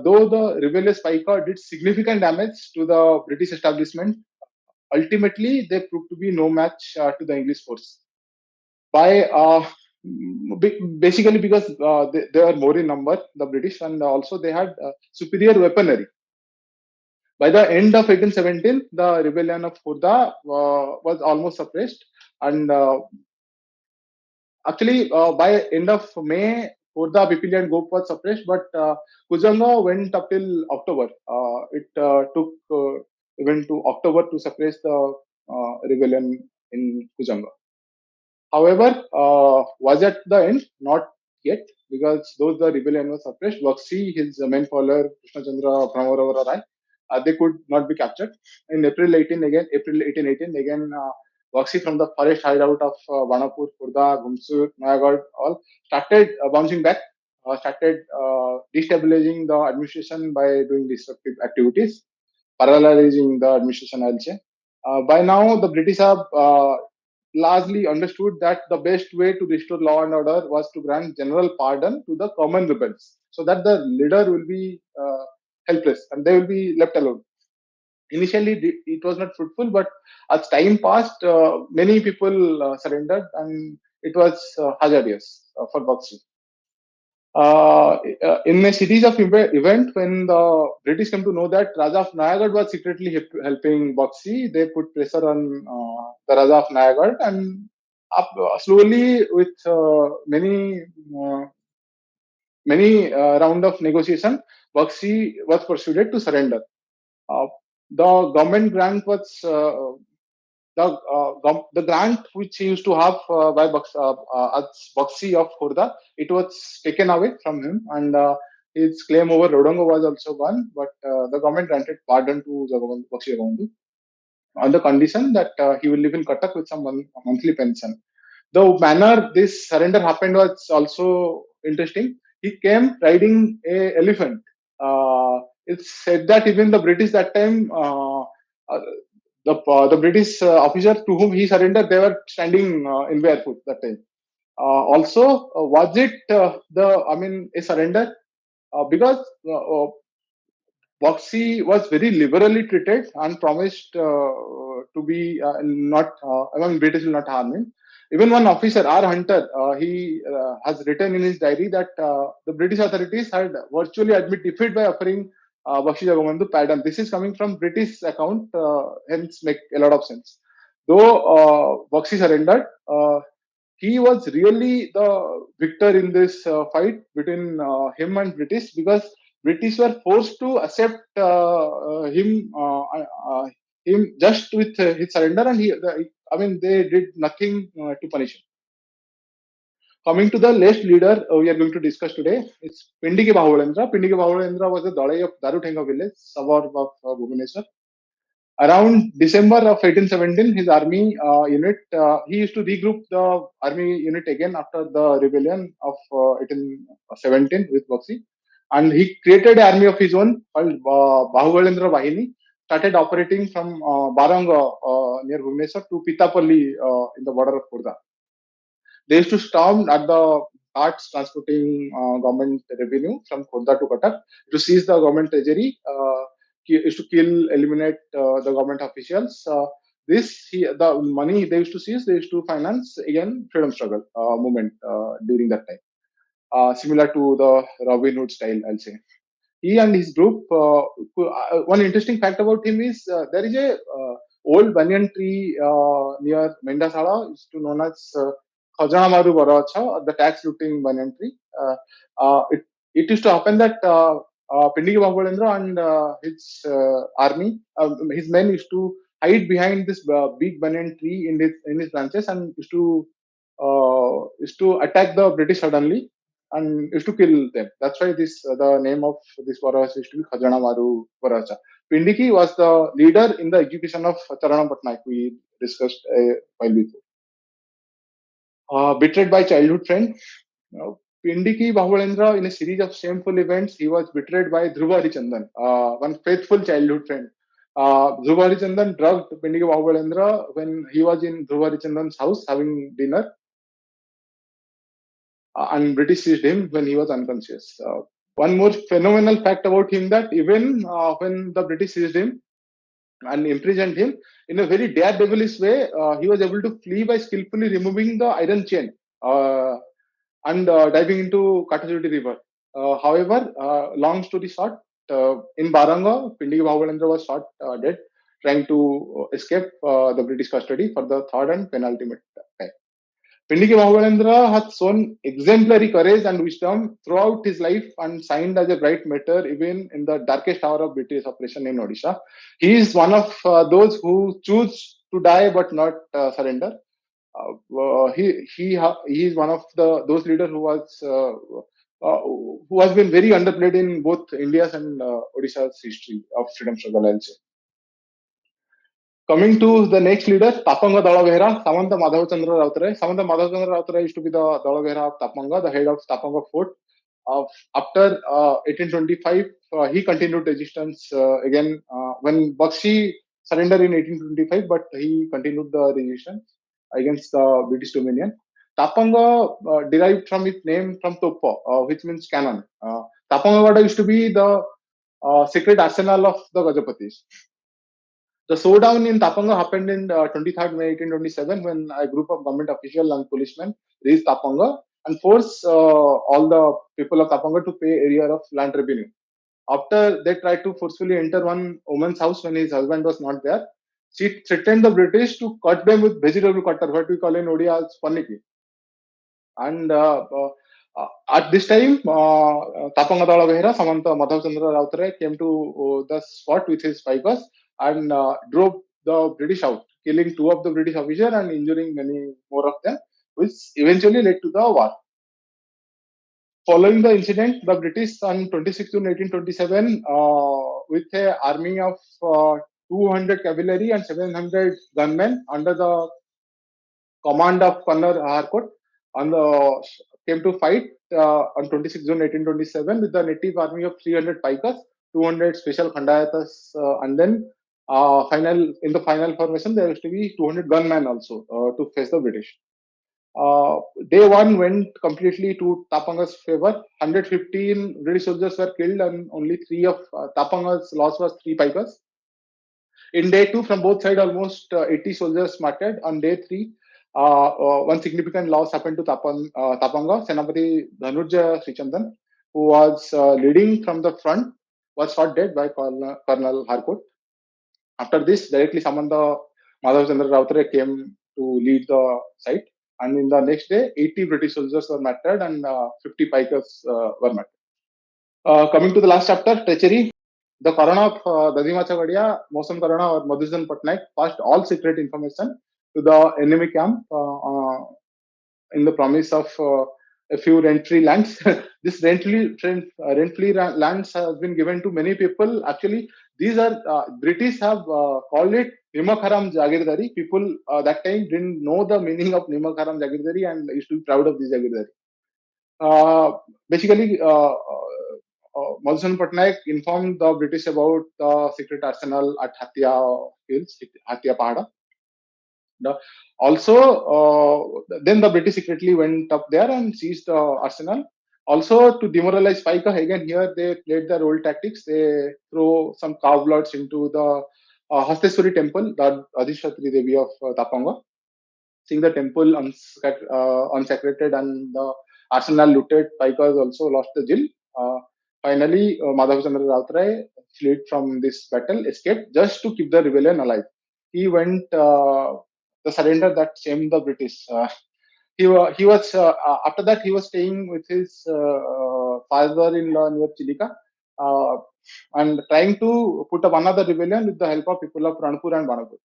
Though the rebellious Paika did significant damage to the British establishment, ultimately they proved to be no match to the English force. By basically because they were more in number, the British, and also they had superior weaponry. By the end of 1817, the rebellion of Khurda was almost suppressed, and actually by end of May, Khurda, Pipili, and Gop was suppressed, but Kujanga went up till October. It took even to October to suppress the rebellion in Kujanga. However, was at the end? Not yet, because though the rebellion was suppressed, Bakshi, his main follower, Krishna Chandra Brahmaravara Rai, they could not be captured. In April 1818, again, Bakshi from the forest hideout of Banapur, Khurda, Gumsur, Nayagad, all started bouncing back, started destabilizing the administration by doing destructive activities, parallelizing the administration, I'll say. By now, the British have largely understood that the best way to restore law and order was to grant general pardon to the common rebels, so that the leader will be helpless and they will be left alone. Initially, it was not fruitful, but as time passed, many people surrendered, and it was hazardous for Bakshi. In a series of events, when the British came to know that Raja of Nayagad was secretly helping Bakshi, they put pressure on the Raja of Nayagad, and slowly, with uh, many round of negotiation, Bakshi was persuaded to surrender. Uh, the government grant was the grant which he used to have by as Bakshi of Khurda, it was taken away from him, and his claim over Rodongo was also gone. But the government granted pardon to Bakshi Jagabandhu on the condition that he will live in Cuttack with some monthly pension. The manner this surrender happened was also interesting. He came riding a elephant. It's said that even the British that time, the British officer to whom he surrendered, they were standing in barefoot that time. Also, was it a surrender? Because Bakshi was very liberally treated and promised to be not, British will not harm him. Even one officer, R. Hunter, he has written in his diary that the British authorities had virtually admit defeat by offering Bakshi Jagabandhu pardon. This is coming from British account, hence make a lot of sense. Though Bakshi surrendered, he was really the victor in this fight between him and British, because British were forced to accept him just with his surrender, and they did nothing to punish him. Coming to the last leader we are going to discuss today, it's Pindiki Bahulendra. Pindiki Bahulendra was the Dalai of Daruthenga village, suburb of Bhubaneswar. Around December of 1817, his army unit, he used to regroup the army unit again after the rebellion of 1817 with Bakshi. And he created an army of his own called Bahubelendra Bahini, started operating from Baranga near Bhubaneswar to Pitapalli in the border of Khurda. They used to storm at the carts transporting government revenue from Khurda to Cuttack to seize the government treasury. Used to kill, eliminate the government officials. the money they used to seize, they used to finance again freedom struggle movement during that time, similar to the Robin Hood style, I'll say. He and his group. One interesting fact about him is there is a old banyan tree near Mendasala, is to known as Khajanamaru Baracha, the tax looting banyan tree. It used to happen that Pindiki Babalendra and his army, his men used to hide behind this big banyan tree in his branches and used to attack the British suddenly and used to kill them. That's why this the name of this Varacha used to be Khajana Maru Varacha. Pindiki was the leader in the execution of Charana Patnaik we discussed a while before. Betrayed by childhood friend. Pindiki Bahubalendra, in a series of shameful events, he was betrayed by Dhruva Harichandan, one faithful childhood friend. Dhruva Harichandan drugged Pindiki Bahubalendra when he was in Dhruva Harichandan's house having dinner, and British seized him when he was unconscious. One more phenomenal fact about him that even when the British seized him and imprisoned him, in a very daredevilish way, he was able to flee by skillfully removing the iron chain and diving into Katazudi River. However, long story short, in Baranga, Pindiki Bahubalendra was shot dead trying to escape the British custody for the third and penultimate time. Pindiki Bahubalendra has shown exemplary courage and wisdom throughout his life and signed as a bright martyr even in the darkest hour of British oppression in Odisha. He is one of those who choose to die but not surrender. He is one of those leaders who has been very underplayed in both India's and Odisha's history of freedom struggle, I'll say. Coming to the next leader, Tapanga Dalabehra, Samanta Madhavachandra Rautare. Samanta Madhavachandra Rautare used to be the Dalabehra of Tapanga, the head of Tapanga fort. After 1825, he continued resistance again when Bakshi surrendered in 1825, but he continued the resistance against the British Dominion. Tapanga derived from its name from Toppa, which means cannon. Tapangawada used to be the secret arsenal of the Gajapatis. The showdown in Tapanga happened in 23rd May 1827 when a group of government officials and policemen reached Tapanga and forced all the people of Tapanga to pay area of land revenue. After they tried to forcefully enter one woman's house when his husband was not there, she threatened the British to cut them with vegetable cutter, what we call in Odia as paniki. And at this time, Tapanga Dalabehra, Samanta Madhavachandra Rautare came to the spot with his spikers and drove the British out, killing 2 of the British officers and injuring many more of them, which eventually led to the war. Following the incident, the British on 26 June 1827, with an army of 200 cavalry and 700 gunmen under the command of Colonel Harcourt, came to fight on 26 June 1827 with the native army of 300 pikers, 200 special Khandayatas, and then in the final formation there used to be 200 gunmen also to face the British. Day 1 went completely to Tapanga's favor. 115 British soldiers were killed and only 3 of Tapanga's loss was 3 pikers. In day 2, from both sides, almost 80 soldiers martyred. On day 3, one significant loss happened to Tapanga. Senapati Dhanurja Srichandan, who was leading from the front, was shot dead by Colonel Harcourt. After this, directly Samanta Madhavachandra Rautare came to lead the site. And in the next day, 80 British soldiers were martyred and 50 pikers were martyred. Coming to the last chapter, treachery. The Karana of Dadima Chagadia, Mosam Karana or Madhusan Patnaik passed all secret information to the enemy camp in the promise of a few rent-free lands. This rent-free lands has been given to many people. Actually, these are British have called it Nimakharam Jagirdari. People that time didn't know the meaning of Nimakharam Jagirdari and used to be proud of this Jagirdari. Basically, Madhusan Patnaik informed the British about the secret arsenal at Hatia Hills, Hatia Pahada. Also, then the British secretly went up there and seized the arsenal. Also, to demoralize Paika, again here they played their old tactics. They throw some cow bloods into the Hasteswari temple, the Adhishatri Devi of Tapanga. Seeing the temple unsecreted and the arsenal looted, Paikas also lost the Jil. Finally, Madhavchandra Rautrai fled from this battle, escaped just to keep the rebellion alive. He went the surrender that shamed the British. He was after that he was staying with his father-in-law near Chilika, uh, and trying to put up another rebellion with the help of people of Ranpur and Banapur.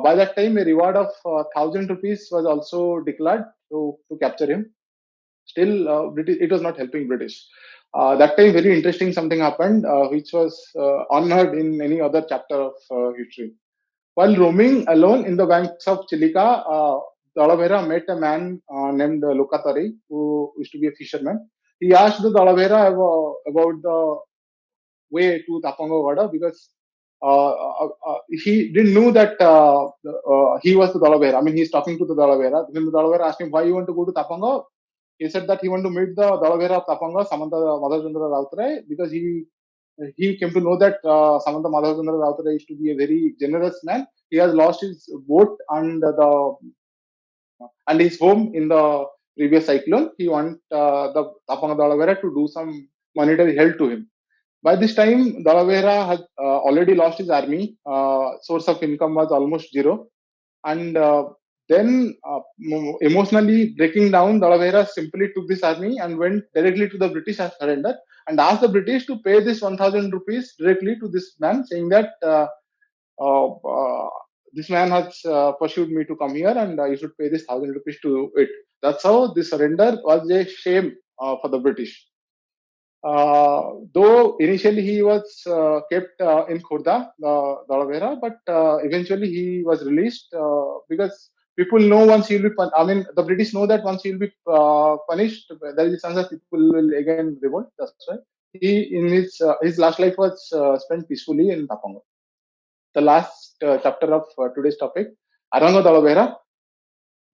By that time, a reward of 1,000 rupees was also declared to capture him. Still, it was not helping British. That time, very interesting something happened, which was unheard in any other chapter of history. While roaming alone in the banks of Chilika, Dalavera met a man named Lokatari, who used to be a fisherman. He asked the Dalavera about the way to Tapangawada because he didn't know that he was the Dalavera. I mean, he's talking to the Dalavera. When the Dalavera asked him why you want to go to Tapanga, he said that he want to meet the Dalavera of Tapanga, Samanta Madhavchandra Rautrai, because he came to know that Samanta Madhavchandra Rautrai used to be a very generous man. He has lost his boat and his home in the previous cyclone. He want the Tapanga Dalavera to do some monetary help to him. By this time, Dalavera had already lost his army. Source of income was almost zero. And then, emotionally breaking down, Dalavera simply took this army and went directly to the British as surrender and asked the British to pay this 1,000 rupees directly to this man, saying that uh, uh, this man has pursued me to come here and you should pay this 1,000 rupees to it. That's how this surrender was a shame for the British. Though initially he was kept in Khurda, Dalavera, but eventually he was released because people know once he will be. I mean, the British know that once he will be punished, there is a chance that people will again revolt. That's why he in his last life was spent peacefully in Tapanga. The last chapter of today's topic, Aranga Dalavera,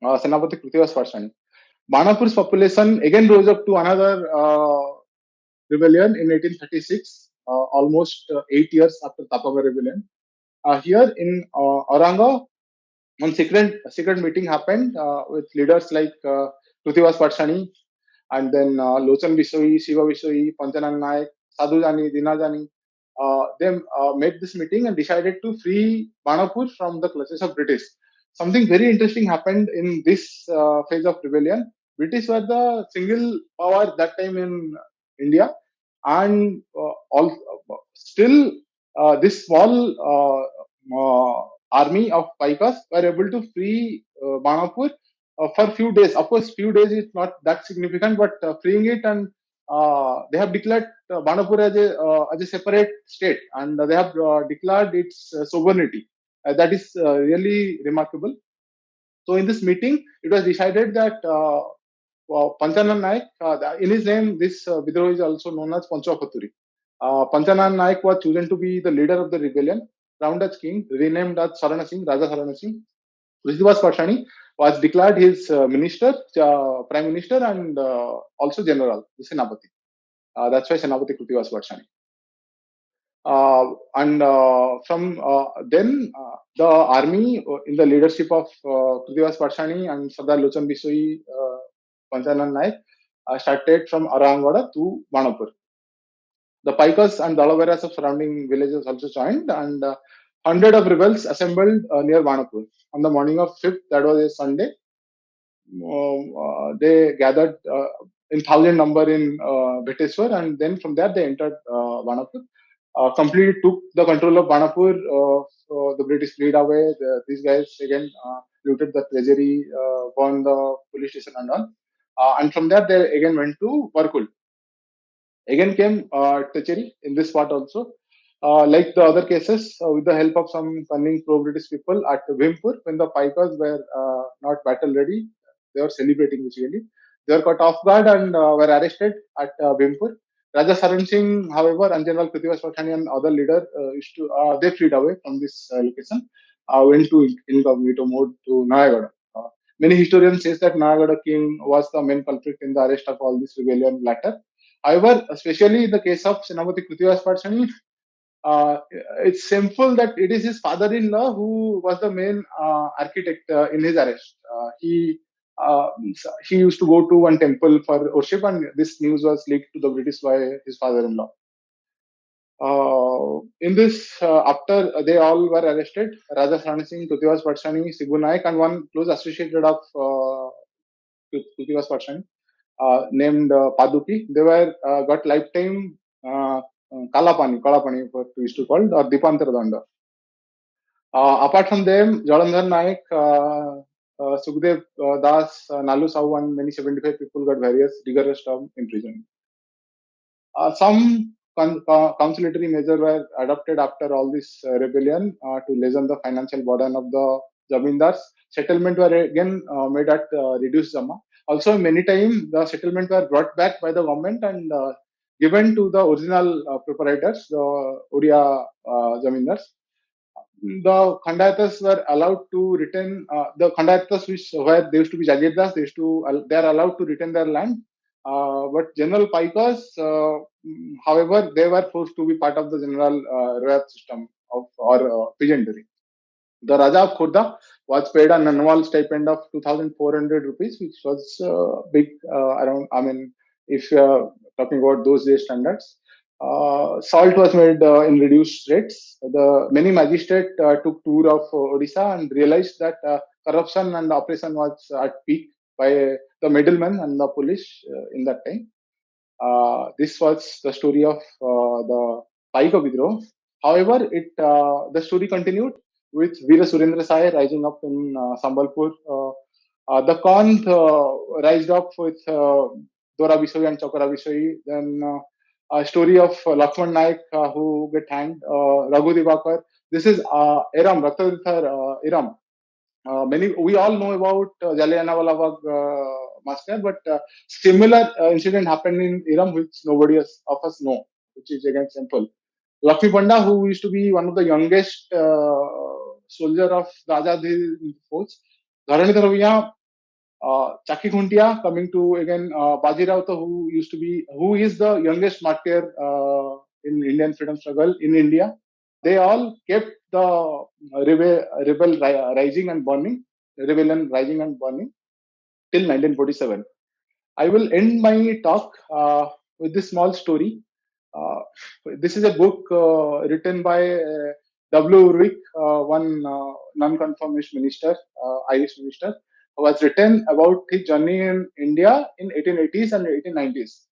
Senapati Krithivas Varshani. Banapur's population again rose up to another rebellion in 1836, almost 8 years after Tapanga rebellion. Here in Auranga, one secret meeting happened with leaders like Prithivas Patshani and then Lochan Bisoi, Shiva Bisoi, Panchanan Naik, Sadhu Jani, Dina Jani. They made this meeting and decided to free Banapur from the clutches of British. Something very interesting happened in this phase of rebellion. British were the single power that time in India, and still this small army of Paikas were able to free Banapur for few days. Of course, few days is not that significant, but freeing it and they have declared Banapur as a separate state, and they have declared its sovereignty. That is really remarkable. So in this meeting, it was decided that Panchanan Naik, in his name, this Bidroh is also known as Panchakhaturi. Panchanan Naik was chosen to be the leader of the rebellion, crowned as king, renamed as Sarana Singh, Raja Sarana Singh. Prithviraj Patshani was declared his minister, prime minister, and also general, the Senapati. That's why Senapati Prithviraj Patshani. And from then, the army in the leadership of Prithviraj Patshani and Sardar Lochan Bisoi, Panchanan Naik, started from Arangwada to Manapur. The Paikas and Dalaveras of surrounding villages also joined, and hundred of rebels assembled near Manapur. On the morning of 5th, that was a Sunday, they gathered in thousand number in Bheteshwar, and then from there they entered Manapur. Completely took the control of Banapur. The British fled away. These guys again looted the treasury, burned the police station and all. And from there, they again went to Varkul. Again came treachery in this part also. Like the other cases, with the help of some cunning pro-British people at Vimpur, when the Paikas were not battle ready, they were celebrating basically. They were caught off guard and were arrested at Vimpur. Raja Saran Singh, however, and General Prithviraj Patshani and other leader they fled away from this location, went to incognito mode to Nayagada. Many historians say that Nayagada king was the main culprit in the arrest of all this rebellion latter. However, especially in the case of Senapati Prithviraj Patshani, it's simple that it is his father-in-law who was the main architect in his arrest. Uh, he used to go to one temple for worship, and this news was leaked to the British by his father-in-law. In this, after they all were arrested, Raja Sahani Singh, Krithiwas Patshani, Sibu Naik, and one close associated of Krithiwas Patshani, named Paduki, they were got lifetime Kalapani, what we used to call, or Dipantara Danda. Apart from them, Jalandhar Naik, Sukhdev Das, Nalu Sahu, and many 75 people got various rigorous term imprisonment. Some conciliatory measures were adopted after all this rebellion to lessen the financial burden of the zamindars. Settlement were again made at reduced Jama. Also, many times the settlement were brought back by the government and given to the original proprietors, the Odia zamindars. The Khandayatas were allowed to retain the Khandayatas, which where they used to be Jagirdars, they are allowed to retain their land. But general paikas, however, they were forced to be part of the general Rayat system of or peasantry. The Raja of Khurda was paid an annual stipend of 2,400 rupees, which was big around. I mean, if you are talking about those days standards, salt was made in reduced rates. The many magistrates took tour of Odisha and realized that corruption and oppression was at peak by the middlemen and the police in that time. This was the story of the Paika Vidroh. However, the story continued with Veera Surendra Sai rising up in Sambalpur. The Kant rised up with Dora Bisoi and Chokra Bisoi. Then a story of Lakshman Naik who get hanged. Raghu Divakar. This is Iram, Raktadirthar Iram. Many we all know about Jallianwala Bagh massacre, but similar incident happened in Iram, which nobody of us know, which is again simple. Lakshmi Panda, who used to be one of the youngest soldier of the Azadi force, Dharanidhar Bhaiya, Chaki Khuntia, coming to again Baji Rauta, who is the youngest martyr in Indian freedom struggle in India. They all kept the rebellion rising and burning till 1947. I will end my talk with this small story. This is a book written by W. Urvik, one non-conformist minister, Irish minister, who was written about his journey in India in 1880s and 1890s.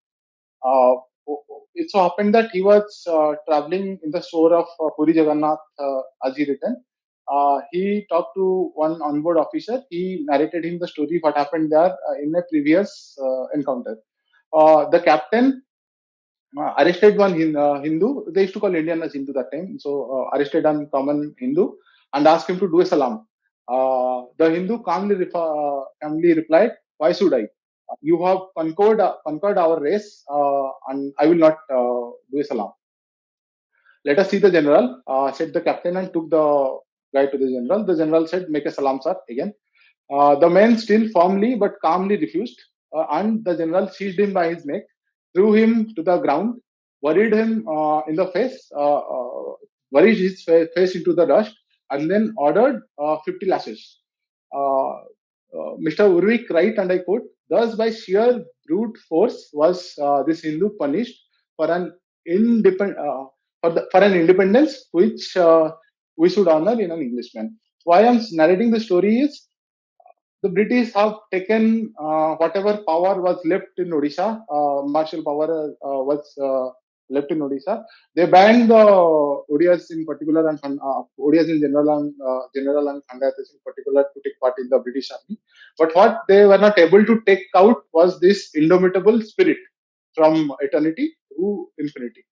It so happened that he was traveling in the store of Puri Jagannath, as he written. He talked to one onboard officer. He narrated him the story what happened there in a previous encounter. The captain arrested one Hindu. They used to call Indian as Hindu that time. So arrested one common Hindu and asked him to do a salam. The Hindu calmly replied, "Why should I? You have conquered our race, and I will not do a salam." "Let us see the general," said the captain, and took the guy to the general. The general said, "Make a salam, sir," again. The man still firmly but calmly refused, and the general seized him by his neck, threw him to the ground, worried him in the face, worried his face into the dust, and then ordered 50 lashes. Mr. Urvik write, and I quote, "Thus, by sheer brute force, was this Hindu punished for an for an independence which we should honor in an Englishman." Why I'm narrating the story is the British have taken whatever power was left in Odisha, martial power was left in Odisha. They banned the Odias in particular and Odias in general and Khandayatas in particular to take part in the British army. But what they were not able to take out was this indomitable spirit from eternity to infinity.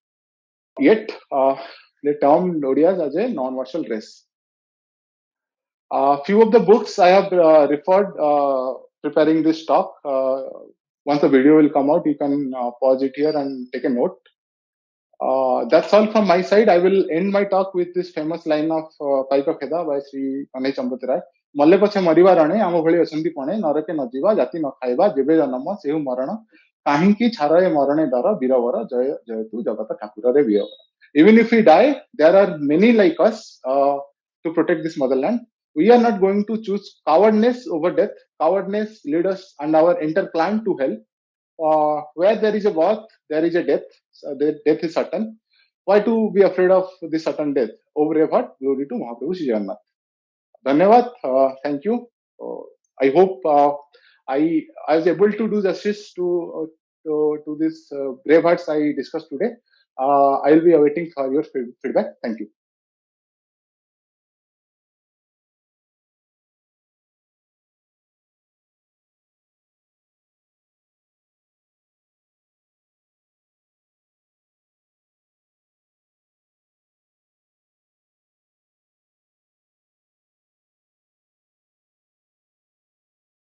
Yet, they termed Odias as a non-martial race. Few of the books I have referred preparing this talk. Once the video will come out, you can pause it here and take a note. That's all from my side. I will end my talk with this famous line of Paika Kheda by Sri Kanai Champati Rai. "ମଲେ ପଛେ ମରିବା ରଣେ ଆମ ଭଳି ଅଛନ୍ତି ପଣେ ନରକେ ନ ଯିବା ଜାତି ନ ଖାଇବା ଯେବେ ଜନମ ସେହୁ ମରଣ କାହିଁକି ଛାର ଏ ମରଣେ ଡର ବୀରବର ଜୟ ଜୟ ତୁ ଜଗତ ଠାକୁରରେ Birabar." Even if we die, there are many like us to protect this motherland. We are not going to choose cowardness over death. Cowardness lead us and our entire clan to hell. Where there is a birth, there is a death. So the death is certain. Why to be afraid of this certain death? Over a what? Glory to Mahaprabhu Shri Jagannath. Dhanyavad. Thank you. I hope I was able to do justice to this brave hearts I discussed today. I will be awaiting for your feedback. Thank you.